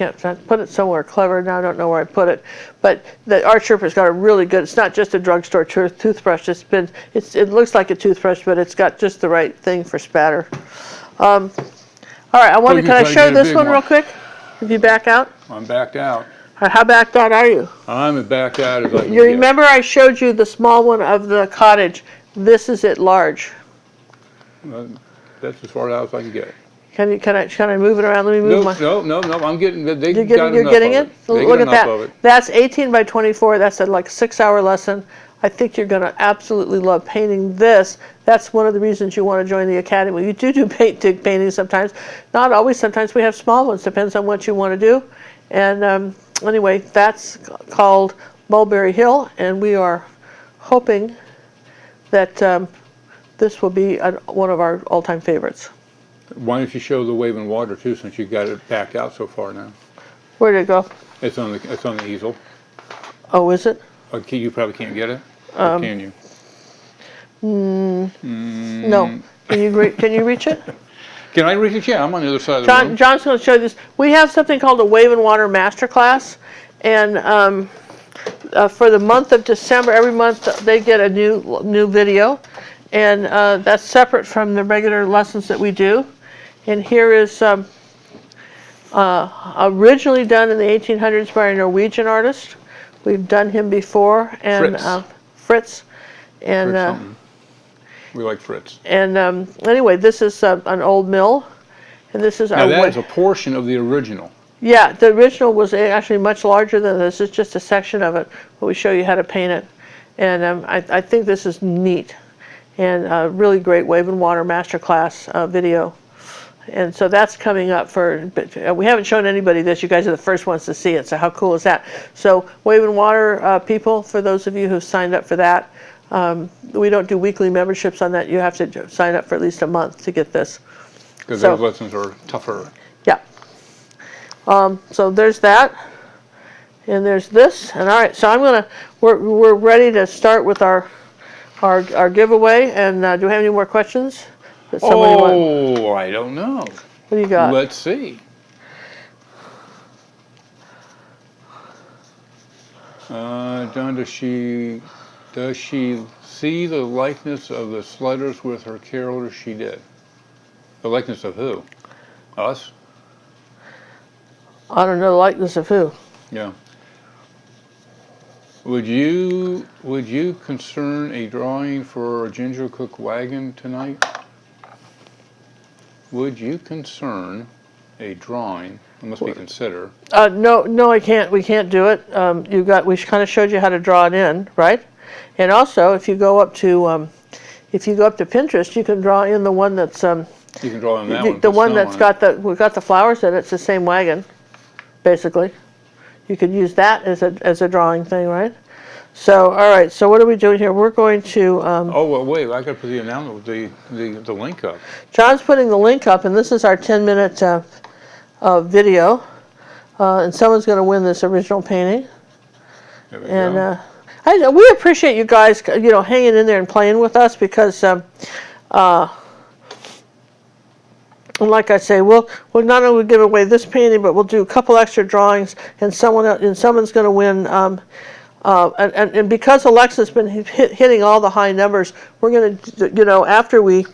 put it somewhere clever. Now I don't know where I put it. But the Art Sherpa's got a really good. It's not just a drugstore toothbrush. It looks like a toothbrush, but it's got just the right thing for spatter. All right, can I show this one real quick? If you back out? I'm backed out. How backed out are you? I'm as backed out as I can You remember I showed you the small one of the cottage. This is it large. That's as far out as I can get. Can I move it around? Let me move my... No, I'm getting... You're getting it? Look at that. That's 18 by 24. That's like a 6-hour lesson. I think you're going to absolutely love painting this. That's one of the reasons you want to join the Academy. You do painting sometimes. Not always. Sometimes we have small ones. Depends on what you want to do. And anyway, that's called Mulberry Hill, and we are hoping that this will be one of our all-time favorites. Why don't you show the wave and water too, since you got it backed out so far now? Where did it go? It's on the easel. Oh, is it? Okay, you probably can't get it. Or can you? No. Can you reach it? Can I reach it? Yeah, I'm on the other side of the room. John's going to show you this. We have something called a Wave and Water Masterclass, and for the month of December, every month they get a new video, and that's separate from the regular lessons that we do. And here is originally done in the 1800s by a Norwegian artist. We've done him before, and Fritz, and we like Fritz. And anyway, this is an old mill, and this is now that is a portion of the original. Yeah, the original was actually much larger than this. It's just a section of it, but we show you how to paint it, and I think this is neat, and a really great Wave and Water Masterclass video. And so that's coming up but we haven't shown anybody this. You guys are the first ones to see it, so how cool is that? So Wave and Water people, for those of you who signed up for that, We don't do weekly memberships on that. You have to sign up for at least a month to get this. Because So- those lessons are tougher. Yeah. So there's that, and there's this, and all right. So we're ready to start with our giveaway. And do we have any more questions? That somebody want? I don't know. What do you got? Let's see. John, does she see the likeness of the sliders with her carolers? She did. The likeness of who? Us? I don't know the likeness of who. Yeah. Would you concern a drawing for a ginger cook wagon tonight? Would you concern a drawing? It must be consider. No, I can't. We can't do it. We kind of showed you how to draw it in, right? And also, if you go up to Pinterest, you can draw in the one that's You can draw in that one. the put one snow that's on it. got the flowers in it. It's the same wagon, basically. You could use that as a drawing thing, right? So, all right. So, what are we doing here? We're going to. Oh well, wait! I got to put the announcement, the link up. John's putting the link up, and this is our 10-minute video. And someone's going to win this original painting. There we And go. we appreciate you guys, hanging in there and playing with us because, like I say, we'll not only give away this painting, but we'll do a couple extra drawings, and someone's going to win. And because Alexa's been hitting all the high numbers, we're going to, after we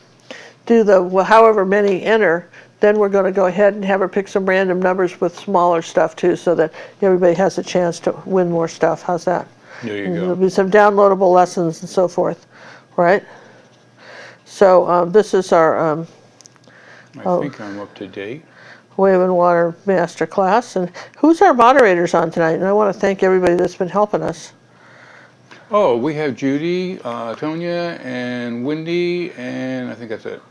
do however many enter, then we're going to go ahead and have her pick some random numbers with smaller stuff too, so that everybody has a chance to win more stuff. How's that? There you And go. there'll be some downloadable lessons and so forth, right? So this is our I think I'm up to date. Wave and Water Master Class. And who's our moderators on tonight? And I want to thank everybody that's been helping us. Oh, we have Judy, Tonya, and Wendy, and I think that's it.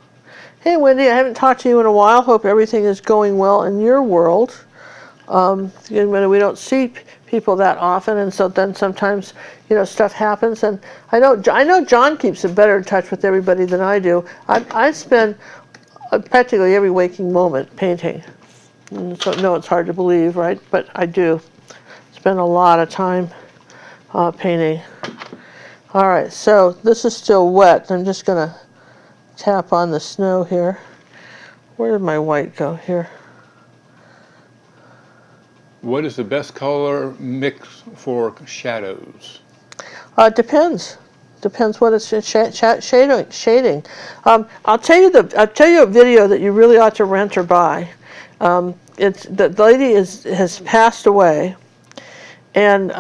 Hey, Wendy, I haven't talked to you in a while. Hope everything is going well in your world. We don't see people that often, and so then sometimes, stuff happens. And I know John keeps in better touch with everybody than I do. I spend practically every waking moment painting. And so, no, it's hard to believe, right? But I do spend a lot of time painting. All right, so this is still wet. I'm just going to tap on the snow here. Where did my white go here? What is the best color mix for shadows? Depends. Depends what it's shading. I'll tell you a video that you really ought to rent or buy. The lady has passed away, and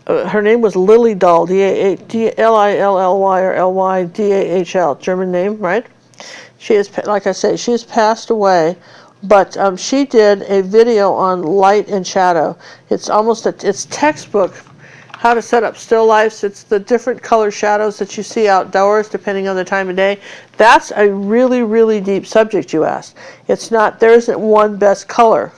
her name was Lily Dahl, D-A-L-I-L-L-Y or L-Y-D-A-H-L, German name, right? She is, like I say, she's passed away, but she did a video on light and shadow. It's it's textbook how to set up still lifes. It's the different color shadows that you see outdoors depending on the time of day. That's a really, really deep subject you asked. There isn't one best color.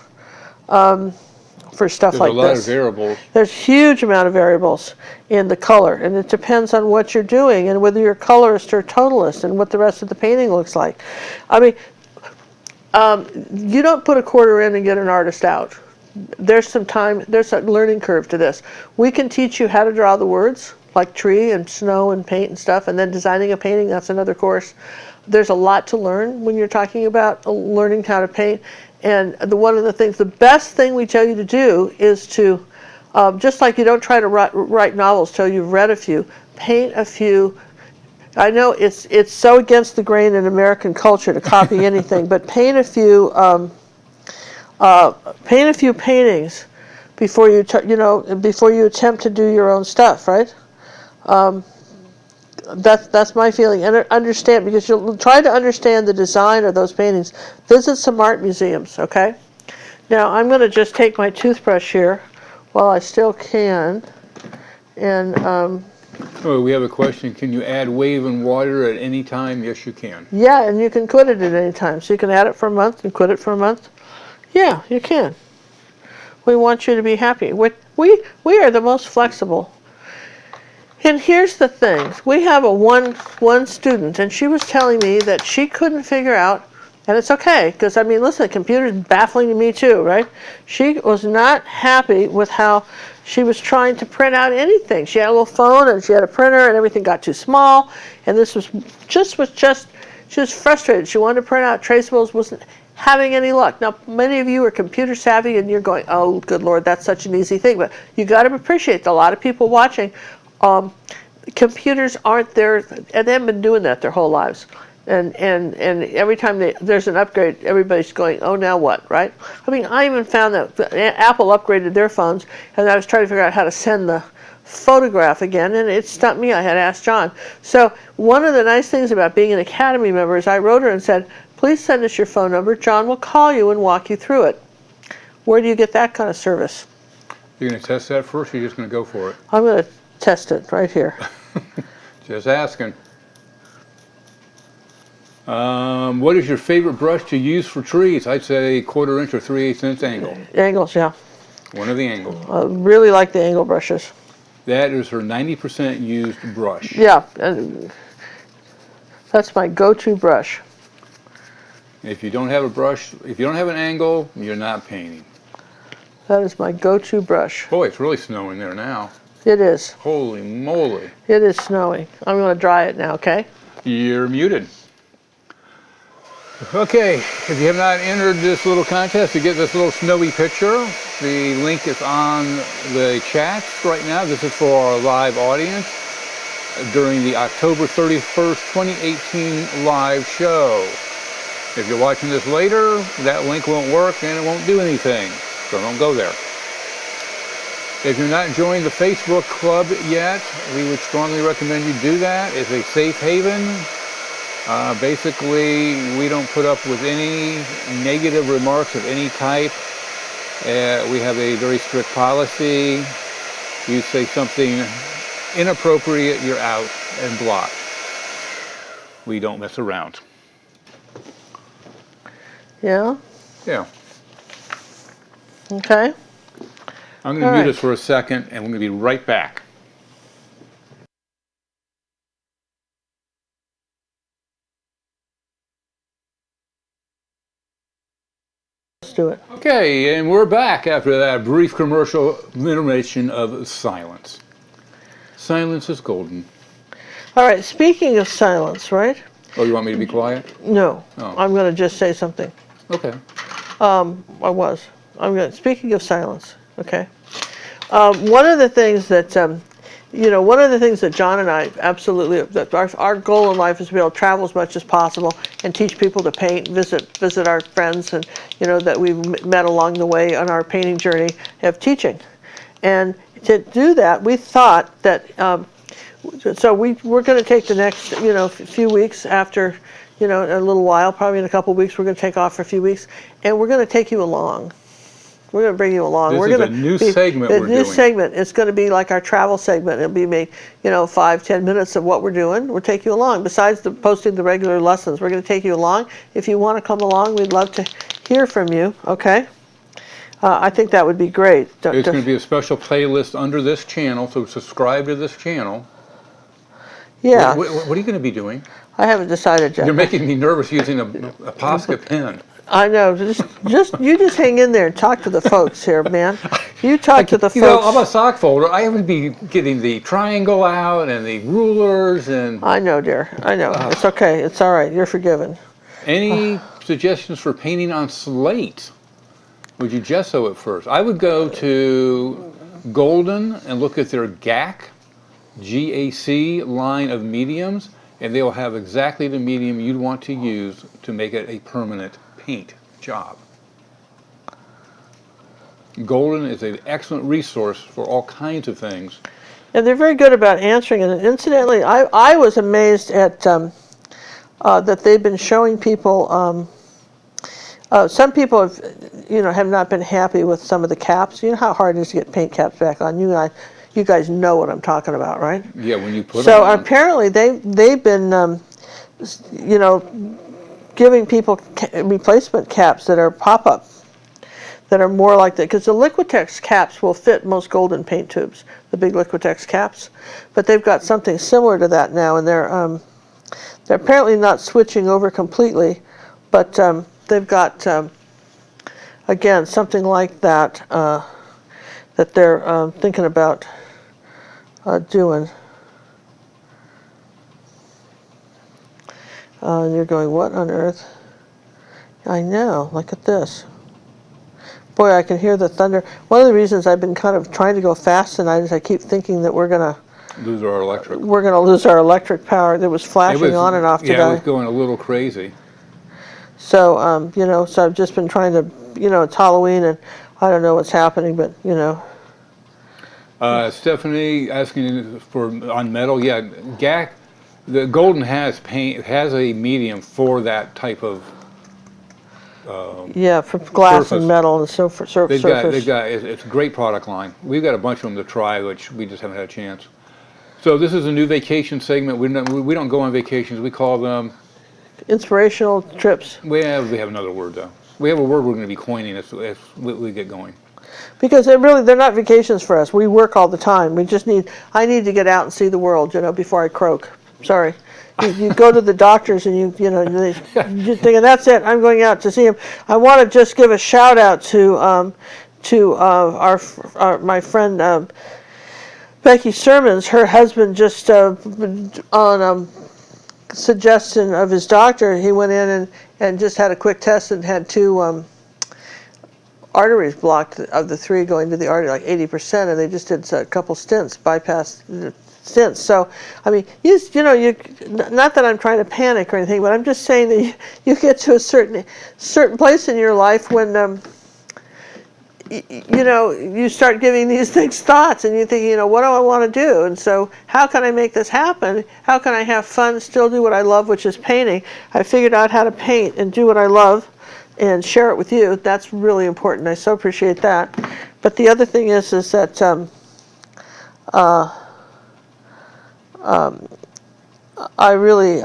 For stuff There's like a lot this. of variables. There's a huge amount of variables in the color, and it depends on what you're doing and whether you're colorist or totalist and what the rest of the painting looks like. I mean, you don't put a quarter in and get an artist out. There's a learning curve to this. We can teach you how to draw the words, like tree and snow and paint and stuff, and then designing a painting, that's another course. There's a lot to learn when you're talking about learning how to paint. And one of the best thing we tell you to do is to, just like you don't try to write novels till you've read a few, paint a few. I know it's so against the grain in American culture to copy anything, but paint a few paintings before you attempt to do your own stuff, right? That's my feeling. And understand, because you'll try to understand the design of those paintings. Visit some art museums, okay? Now I'm going to just take my toothbrush here while I still can, and Oh, we have a question. Can you add wave and water at any time? Yes, you can. yeah, and you can quit it at any time. So you can add it for a month and quit it for a month. Yeah, you can. We want you to be happy. We are the most flexible And here's the thing. We have a one student, and she was telling me that she couldn't figure out, and it's okay, because, I mean, listen, computer's baffling to me too, right? She was not happy with how she was trying to print out anything. She had a little phone, and she had a printer, and everything got too small, and this was just, she was frustrated. She wanted to print out traceables, wasn't having any luck. Now, many of you are computer savvy, and you're going, oh, good Lord, that's such an easy thing, but you got to appreciate that a lot of people watching, computers aren't there, and they've been doing that their whole lives. And every time there's an upgrade, everybody's going, oh, now what, right? I mean, I even found that Apple upgraded their phones, and I was trying to figure out how to send the photograph again, and it stumped me. I had asked John. So one of the nice things about being an Academy member is I wrote her and said, please send us your phone number. John will call you and walk you through it. Where do you get that kind of service? You're going to test that first, or you're just going to go for it? I'm going to test it right here. Just asking. What is your favorite brush to use for trees? I'd say 1/4 inch or 3/8 inch angle. Angles, yeah. One of the angles. I really like the angle brushes. That is her 90% used brush. Yeah, and that's my go-to brush. If you don't have a brush, if you don't have an angle, you're not painting. That is my go-to brush. Boy, it's really snowing there now. It is. Holy moly. It is snowing. I'm going to dry it now, okay? You're muted. Okay, if you have not entered this little contest to get this little snowy picture, the link is on the chat right now. This is for our live audience during the October 31st, 2018 live show. If you're watching this later, that link won't work and it won't do anything, so don't go there. If you're not joined the Facebook club yet, we would strongly recommend you do that. It's a safe haven. Basically, we don't put up with any negative remarks of any type. We have a very strict policy. You say something inappropriate, you're out and blocked. We don't mess around. Yeah? Yeah. Okay. I'm going to mute us for a second, and we're going to be right back. Let's do it. Okay, and we're back after that brief commercial intermission of silence. Silence is golden. All right, speaking of silence, right? Oh, you want me to be quiet? No. Oh. I'm going to just say something. Okay. Speaking of silence, okay? One of the things that, one of the things that John and I absolutely, that our goal in life is to be able to travel as much as possible and teach people to paint, visit our friends and, that we've met along the way on our painting journey of teaching. And to do that, we thought that, so we're going to take the next, few weeks after, a little while, probably in a couple of weeks, we're going to take off for a few weeks, and we're going to take you along. We're going to bring you along. This is a new segment we're doing. New segment. It's going to be like our travel segment. It'll be made, 5-10 minutes of what we're doing. We'll take you along. Besides posting the regular lessons, we're going to take you along. If you want to come along, we'd love to hear from you. Okay. I think that would be great. It's going to be a special playlist under this channel, so subscribe to this channel. Yeah. What are you going to be doing? I haven't decided yet. You're making me nervous using a Posca pen. I know. You just hang in there and talk to the folks here, man. You talk to the folks. I'm a sock folder. I would be getting the triangle out and the rulers and. I know, dear. I know. It's okay. It's all right. You're forgiven. Any suggestions for painting on slate? Would you gesso it first? I would go to Golden and look at their GAC, G-A-C line of mediums, and they'll have exactly the medium you'd want to use to make it a permanent paint job. Golden is an excellent resource for all kinds of things. And they're very good about answering it. And incidentally, I was amazed at that they've been showing people. Some people have not been happy with some of the caps. You know how hard it is to get paint caps back on. You guys know what I'm talking about, right? Yeah, when you put them on. So apparently they've been giving people replacement caps that are pop-up. that are more like that, because the Liquitex caps will fit most golden paint tubes, the big Liquitex caps, but they've got something similar to that now, and they're apparently not switching over completely, but they've got again something like that that they're thinking about doing. And you're going, what on earth? I know, look at this. Boy, I can hear the thunder. One of the reasons I've been kind of trying to go fast tonight is I keep thinking that we're going to Lose our electric. we're going to lose our electric power. That was flashing on and off today. Yeah, it was going a little crazy. So, you know, so I've just been trying to, you know, it's Halloween and I don't know what's happening, but, you know. Stephanie asking for on metal. Yeah, GAC, the Golden has a medium for that type of. Yeah, for glass surface. and metal and surface. It's a great product line. We've got a bunch of them to try, which we just haven't had a chance. So this is a new vacation segment. We don't go on vacations. We call them inspirational trips. We have another word though. We have a word we're going to be coining as we get going. Because they're not vacations for us. We work all the time. I need to get out and see the world, you know, before I croak. Sorry. You go to the doctors and you're thinking, that's it, I'm going out to see him. I want to just give a shout out to my friend Becky Sermons. Her husband just on suggestion of his doctor, he went in and just had a quick test and had 2 arteries blocked of the 3 going to the artery, like 80%, and they just did a couple stents, bypass stents. So, I mean, not that I'm trying to panic or anything, but I'm just saying that you get to a certain place in your life when you start giving these things thoughts, and you think, what do I want to do? And so, how can I make this happen? How can I have fun, still do what I love, which is painting? I figured out how to paint and do what I love and share it with you. That's really important. I so appreciate that. But the other thing is that I really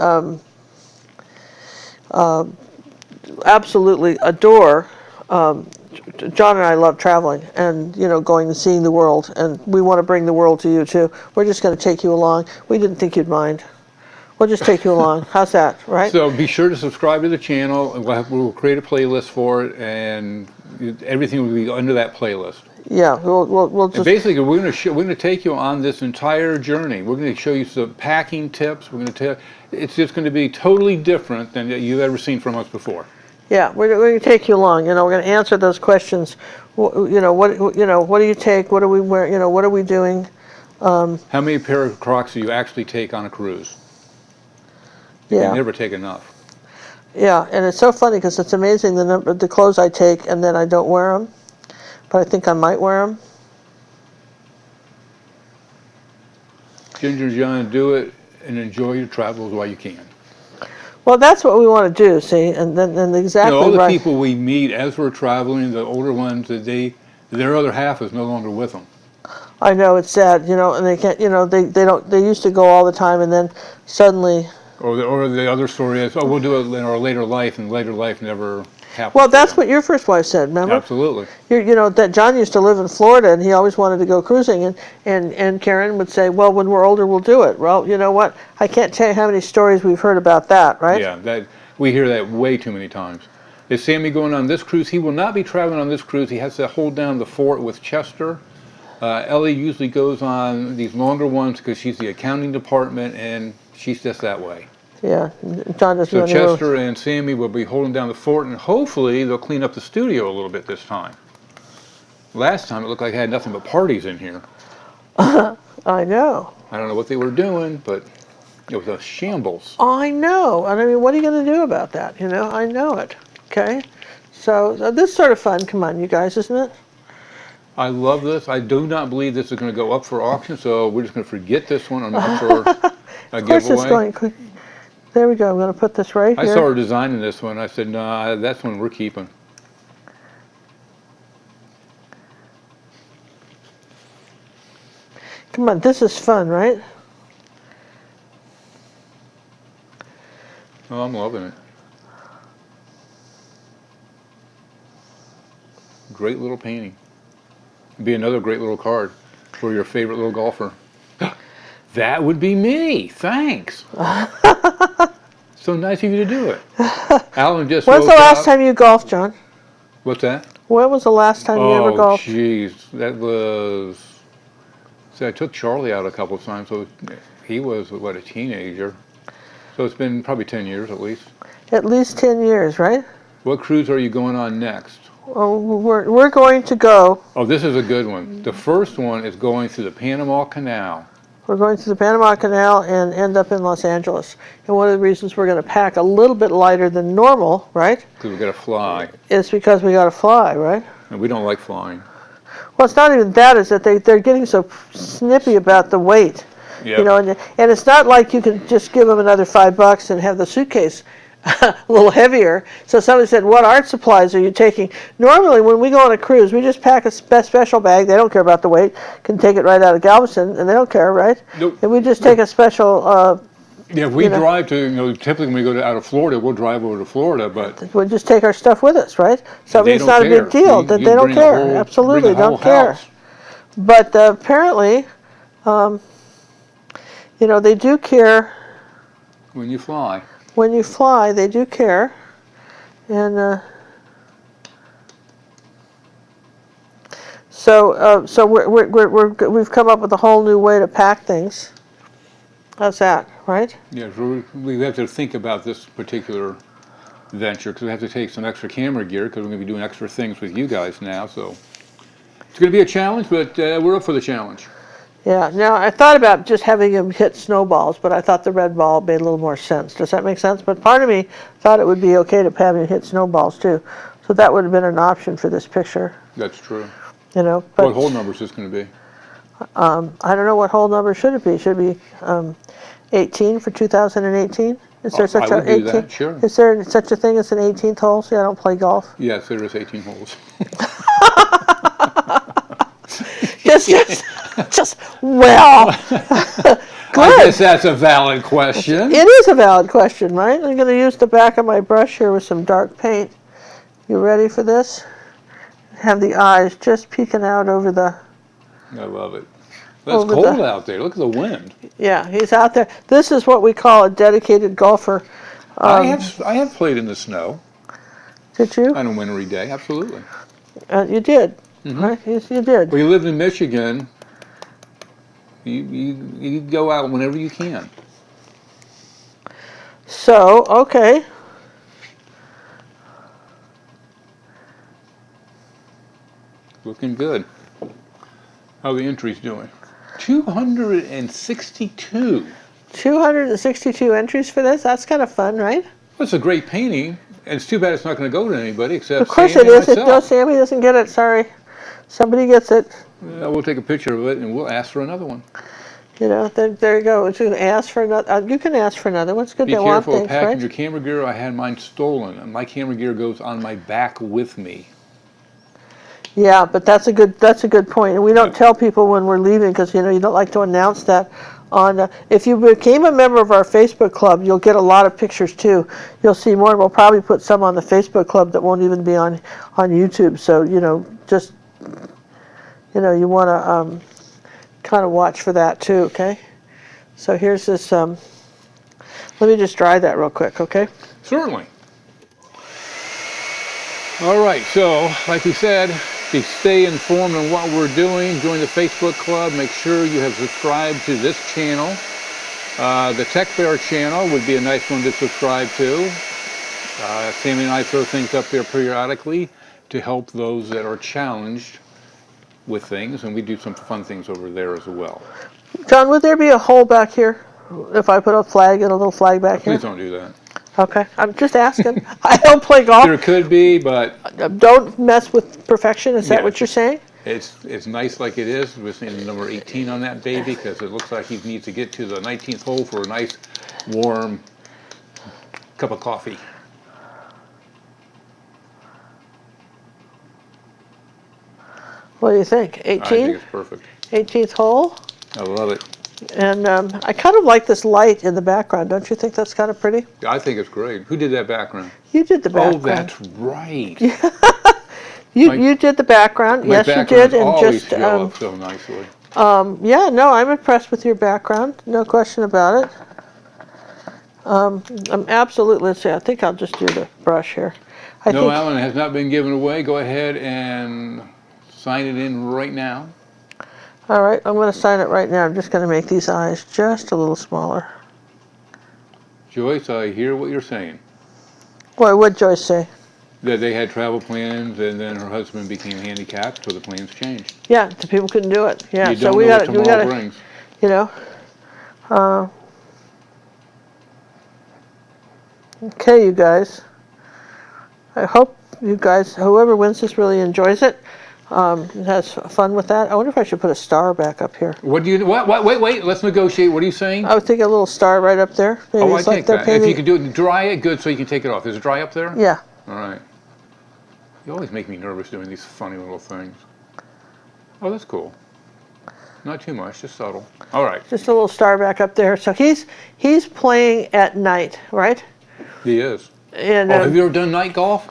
absolutely adore. Jon and I love traveling and going and seeing the world, and we want to bring the world to you too. We're just going to take you along. We didn't think you'd mind. We'll just take you along. How's that, right? So be sure to subscribe to the channel, and we'll create a playlist for it, and everything will be under that playlist. Yeah, we'll just. And basically, we're going to take you on this entire journey. We're going to show you some packing tips. We're going to tell. It's just going to be totally different than you've ever seen from us before. Yeah, we're going to take you along. We're going to answer those questions. What do you take? What do we wear? What are we doing? How many pair of Crocs do you actually take on a cruise? You can never take enough. Yeah, and it's so funny because it's amazing the clothes I take and then I don't wear them, but I think I might wear them. Ginger John, do it and enjoy your travels while you can. Well, that's what we want to do, see, and exactly all the right. people we meet as we're traveling, the older ones, their other half is no longer with them. I know, it's sad, and they can't, they used to go all the time, and then suddenly. Or the other story is, we'll do it in our later life, and later life never happened. Well, that's what your first wife said, remember? Absolutely. That John used to live in Florida, and he always wanted to go cruising, and Karen would say, well, when we're older, we'll do it. Well, you know what? I can't tell you how many stories we've heard about that, right? Yeah, we hear that way too many times. Is Sammy going on this cruise? He will not be traveling on this cruise. He has to hold down the fort with Chester. Ellie usually goes on these longer ones because she's the accounting department, and she's just that way. Yeah, John doesn't. So Chester and Sammy will be holding down the fort, and hopefully they'll clean up the studio a little bit this time. Last time it looked like I had nothing but parties in here. I know. I don't know what they were doing, but it was a shambles. I know, and I mean, what are you going to do about that? I know it. Okay, so this is sort of fun. Come on, you guys, isn't it? I love this. I do not believe this is going to go up for auction, so we're just going to forget this one up for a Of course, giveaway. it's going quick. There we go. I'm going to put this right here. I saw her designing this one. I said, no, that's one we're keeping. Come on, this is fun, right? Oh, I'm loving it. Great little painting. Be another great little card for your favorite little golfer. That would be me. Thanks. So nice of you to do it. Alan just When's the woke last up. time you golfed, John? What's that? When was the last time you ever Oh, golfed? jeez. That was... See, I took Charlie out a couple of times, so he was, what, a teenager. So it's been probably 10 years at least. At least 10 years, right? What cruise are you going on next? Oh, we're going to go. Oh, this is a good one. The first one is going through the Panama Canal. We're going through the Panama Canal and end up in Los Angeles. And one of the reasons we're going to pack a little bit lighter than normal, right? Because we've got to fly. Is because we got to fly, right? And we don't like flying. Well, it's not even that. It's that they're getting so snippy about the weight. Yep. You know, and it's not like you can just give them another $5 and have the suitcase a little heavier. So somebody said, what art supplies are you taking? Normally, when we go on a cruise, we just pack a special bag. They don't care about the weight. Can take it right out of Galveston, and they don't care, right? Nope. And we just take a special... Yeah, we drive to, typically when we go out of Florida, we'll drive over to Florida, but... We'll just take our stuff with us, right? So they it's don't not a care. big deal. You That they don't bring a care. whole- Absolutely bring a whole don't care. house. But apparently, they do care. When you fly. When you fly, they do care. And so we've come up with a whole new way to pack things. How's that, right? Yeah, so we have to think about this particular venture because we have to take some extra camera gear because we're going to be doing extra things with you guys now. So it's going to be a challenge, but we're up for the challenge. Yeah. Now, I thought about just having him hit snowballs, but I thought the red ball made a little more sense. Does that make sense? But part of me thought it would be okay to have him hit snowballs, too. So that would have been an option for this picture. That's true. But What hole number is this going to be? I don't know what hole number should it be. Should it be 18 for 2018? Is there such I would a 18? do that, sure. Is there such a thing as an 18th hole? See, I don't play golf. Yes, there is 18 holes. just well. I guess that's a valid question. It is a valid question, right? I'm going to use the back of my brush here with some dark paint. You ready for this? Have the eyes just peeking out over the... I love it. It's cold out there. Look at the wind. Yeah, he's out there. This is what we call a dedicated golfer. I have played in the snow. Did you? On a wintry day, absolutely. You did, right? Yes, you did. Well, you lived in Michigan. You go out whenever you can. So, okay. Looking good. How are the entries doing? 262. 262 entries for this? That's kind of fun, right? Well, it's a great painting, and it's too bad it's not going to go to anybody except Of course Sammy it is. and No, myself. Sammy doesn't get it. Sorry. Somebody gets it. We'll take a picture of it, and we'll ask for another one. There you go. You can ask for another. You can ask for another one. It's good Be they want careful of things, packing right? your camera gear. I had mine stolen, and my camera gear goes on my back with me. Yeah, but that's a good point. And we don't tell people when we're leaving because you don't like to announce that. If you became a member of our Facebook club, you'll get a lot of pictures too. You'll see more, and we'll probably put some on the Facebook club that won't even be on YouTube. So just you want to kind of watch for that too. Okay. So here's this. Let me just dry that real quick. Okay. Certainly. All right. So, like we said, to stay informed on what we're doing, join the Facebook club. Make sure you have subscribed to this channel. The Tech Bear channel would be a nice one to subscribe to. Sammy and I throw things up there periodically to help those that are challenged with things, and we do some fun things over there as well. John, would there be a hole back here if I put a flag and a little flag back here? Please don't do that. Okay, I'm just asking. I don't play golf. There could be, but Don't mess with perfection. Is that Yeah. what you're saying? it's nice like it is. We're seeing number 18 on that baby because it looks like he needs to get to the 19th hole for a nice, warm cup of coffee. What do you think? I think 18? it's perfect. 18th hole? I love it. And I kind of like this light in the background. Don't you think that's kind of pretty? I think it's great. Who did that background? You did the background. Oh, that's right. You did the background. My Yes, you backgrounds did. And always just show up so nicely. yeah, no, I'm impressed with your background. No question about it. I'm absolutely. Let's see. I think I'll just do the brush here. I No, think, Alan has not been given away. Go ahead and sign it in right now. all right, I'm going to sign it right now. I'm just going to make these eyes just a little smaller. Joyce, I hear what you're saying. Boy, what'd Joyce say? That they had travel plans and then her husband became handicapped, so the plans changed. Yeah, the people couldn't do it. Yeah, You so don't we know got what to, tomorrow brings. you know. Okay, you guys. I hope you guys, whoever wins this, really enjoys it. Has fun with that. I wonder if I should put a star back up here. What do you? What? Wait. Let's negotiate. What are you saying? I would think a little star right up there. Maybe Oh, I it's like take they're that. painting. If you could do it, dry it good so you can take it off. Is it dry up there? Yeah. All right. You always make me nervous doing these funny little things. Oh, that's cool. Not too much, just subtle. All right. Just a little star back up there. So he's playing at night, right? He is. And Oh, have you ever done night golf?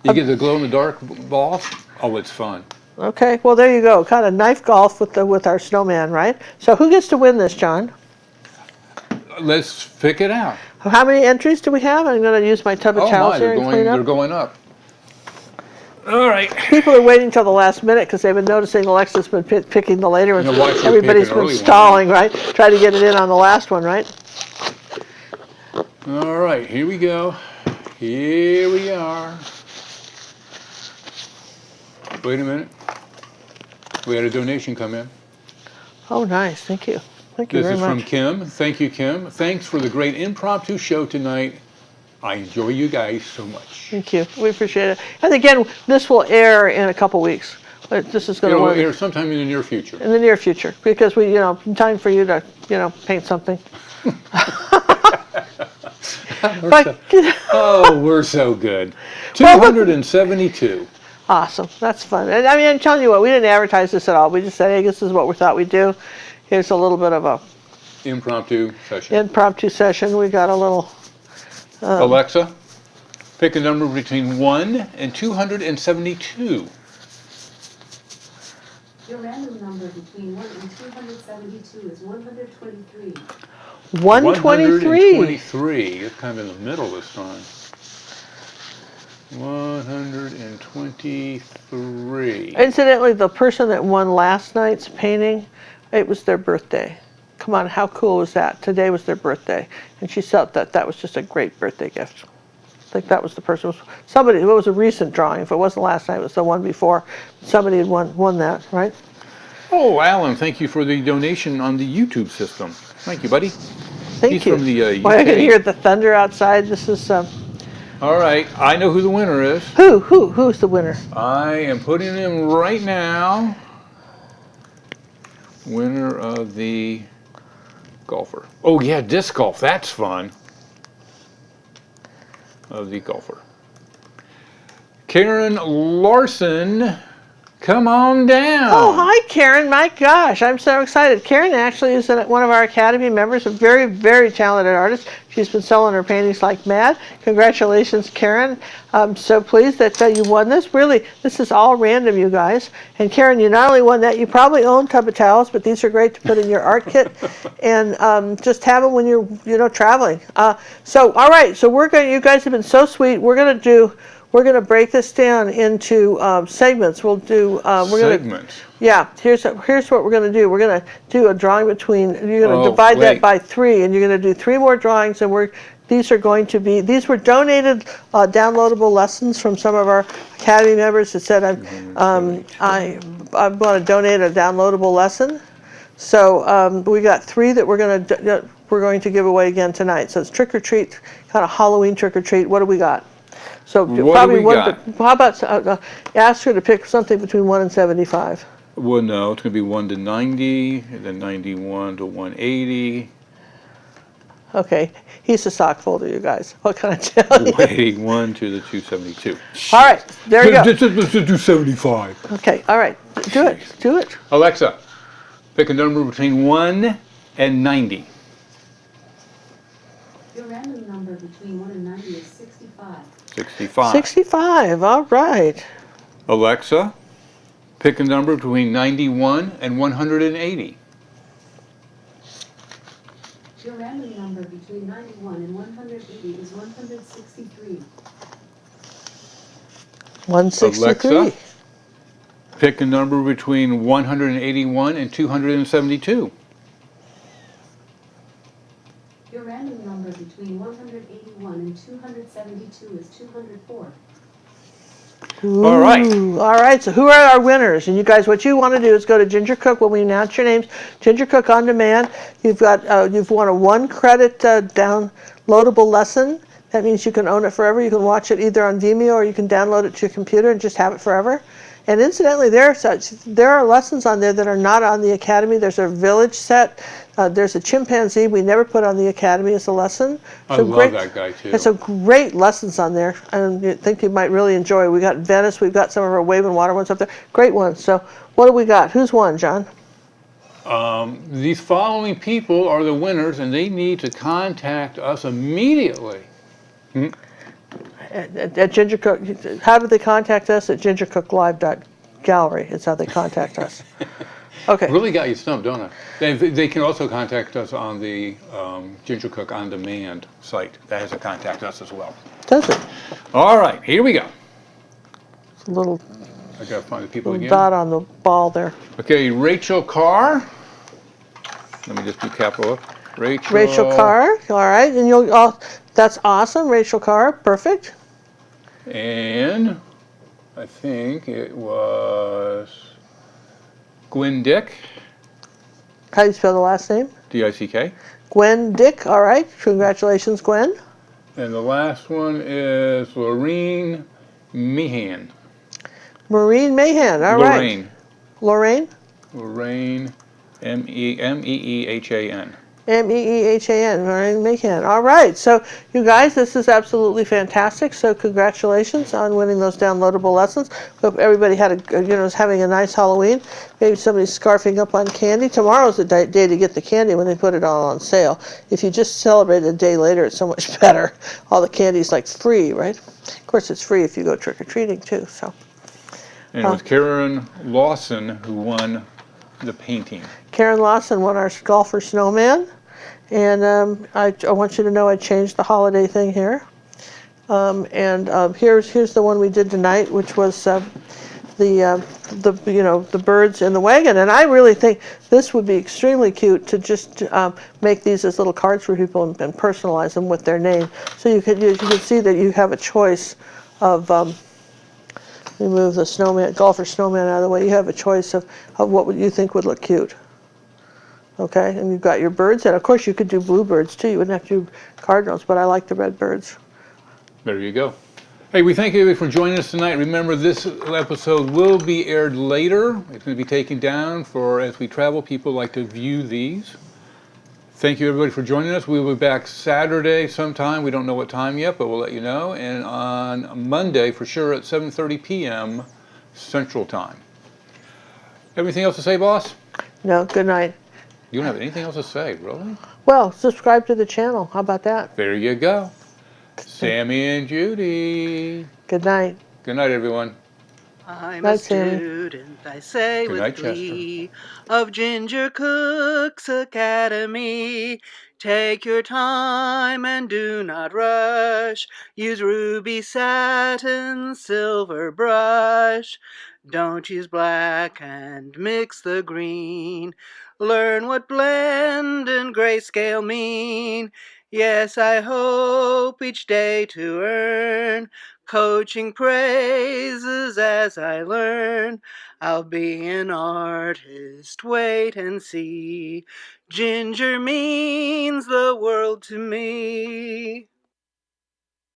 You get the glow-in-the-dark balls? Oh, it's fun. okay, well there you go. Kind of knife golf with our snowman, right? So who gets to win this, John? Let's pick it out. How many entries do we have? I'm going to use my tub of Oh towels my, here and clean they're up. going up. All right. People are waiting till the last minute because they've been noticing Alexa's been picking the later ones. You know, watch her Everybody's pick an been early one. stalling, right? Try to get it in on the last one, right? All right, here we go. Here we are. Wait a minute. We had a donation come in. Oh, nice. Thank you. Thank you This very is much. from Kim. Thank you, Kim. Thanks for the great impromptu show tonight. I enjoy you guys so much. Thank you. We appreciate it. And again, this will air in a couple weeks. This is going It'll to air sometime in the near future. in the near future because we, time for you to, paint something. But, Oh, we're so good. Well, look- 272. awesome. That's fun. And I mean, I'm telling you what, we didn't advertise this at all. We just said, hey, this is what we thought we'd do. Here's a little bit of a Impromptu session. impromptu session. We got a little. Alexa, pick a number between 1 and 272. Your random number between 1 and 272 is 123. 123. 123. It's kind of in the middle this time. 123. Incidentally, the person that won last night's painting, it was their birthday. Come on, how cool was that? Today was their birthday, and she felt that that was just a great birthday gift. I think that was the person. Somebody. It was a recent drawing. If it wasn't last night, it was the one before. Somebody had won that, right? Oh, Alan, thank you for the donation on the YouTube system. Thank you, buddy. Thank He's you. from the UK. Boy, I can hear the thunder outside. This is All right, I know who the winner is. who's the winner? I am putting him right now. Winner of the golfer. Oh yeah, disc golf. That's fun. Of the golfer. Karen Larson, come on down. Oh, hi, Karen. My gosh, I'm so excited. Karen actually is one of our Academy members, a very, very talented artist. She's been selling her paintings like mad. Congratulations, Karen. I'm so pleased that you won this. Really, this is all random, you guys. And Karen, you not only won that, you probably own tub of towels, but these are great to put in your art kit and just have them when you're traveling. So, all right, so you guys have been so sweet. We're going to break this down into segments. We'll do Segments. Yeah, here's what we're going to do. We're going to do a drawing between. You're going to divide that wait. by 3, and you're going to do 3 more drawings. And these were donated downloadable lessons from some of our Academy members that said I'm going to donate a downloadable lesson. So we got 3 that we're going to give away again tonight. So it's trick or treat, kind of Halloween trick or treat. What do we got? So What probably do we got? How about ask her to pick something between 1 and 75? Well, no, it's going to be 1 to 90, and then 91 to 180. Okay, he's a sock folder, you guys. What can I tell you? 181 to the 272. All right, there you go. Let's do 75. Okay, all right, do it. Alexa, pick a number between 1 and 90. Your random number between 1 and 90 is 65. 65. 65, all right. Alexa, pick a number between 91 and 180. Your random number between 91 and 180 is 163. 163. Alexa, pick a number between 181 and 272. Your random number between 181 and 272 is 204. All right. All right, so who are our winners? And you guys, what you want to do is go to Ginger Cook when we announce your names. Ginger Cook on Demand. You've won a 1 credit downloadable lesson. That means you can own it forever. You can watch it either on Vimeo or you can download it to your computer and just have it forever. And incidentally, there are lessons on there that are not on the Academy. There's a village set. There's a chimpanzee we never put on the Academy as a lesson. I love that guy too. There's some great lessons on there, and I think you might really enjoy. We got Venice. We've got some of our wave and water ones up there. Great ones. So what do we got? Who's won, John? These following people are the winners, and they need to contact us immediately. At Ginger Cook. How do they contact us? At gingercooklive.gallery is how they contact us. Okay. Really got you stumped, don't I? They can also contact us on the Ginger Cook On Demand site. That has to contact us as well. Does it? All right, here we go. It's a little I gotta find the people again. dot on the ball there. Okay, Rachel Carr. Let me just do capital. Rachel Carr. All right, and that's awesome. Rachel Carr. Perfect. And I think it was Gwen Dick. How do you spell the last name? D-I-C-K. Gwen Dick. All right. Congratulations, Gwen. And the last one is Lorraine Meehan. Maureen Mahan. All right. Lorraine. Lorraine, M-E-E-H-A-N. M-E-E-H-A-N. Lorraine Mahan. All right. So, you guys, this is absolutely fantastic. So, congratulations on winning those downloadable lessons. Hope everybody is having a nice Halloween. Maybe somebody's scarfing up on candy. Tomorrow's the day to get the candy when they put it all on sale. If you just celebrate a day later, it's so much better. All the candy's like free, right? Of course, it's free if you go trick-or-treating too. So. And it was Karen Lawson who won the painting. Karen Lawson won our golfer snowman, and I want you to know I changed the holiday thing here. Here's the one we did tonight, which was the birds in the wagon. And I really think this would be extremely cute to just make these as little cards for people and personalize them with their name. So you can see that you have a choice of. Remove the golfer snowman out of the way. You have a choice of what you think would look cute. Okay, and you've got your birds, and of course you could do bluebirds too. You wouldn't have to do cardinals, but I like the red birds. There you go. Hey, we thank you for joining us tonight. Remember, this episode will be aired later. It's going to be taken down as we travel. People like to view these. Thank you, everybody, for joining us. We will be back Saturday sometime. We don't know what time yet, but we'll let you know. And on Monday, for sure, at 7:30 p.m. Central Time. Anything else to say, boss? No, good night. You don't have anything else to say, really? Well, subscribe to the channel. How about that? There you go. Sammy and Judy. Good night. Good night, everyone. I'm Night, a Sammy. student, I say Good with night, glee, of Ginger Cook's Academy. Take your time and do not rush. Use ruby satin, silver brush. Don't use black and mix the green. Learn what blend and grayscale mean. Yes, I hope each day to earn coaching praises as I learn. I'll be an artist, wait and see. Ginger means the world to me.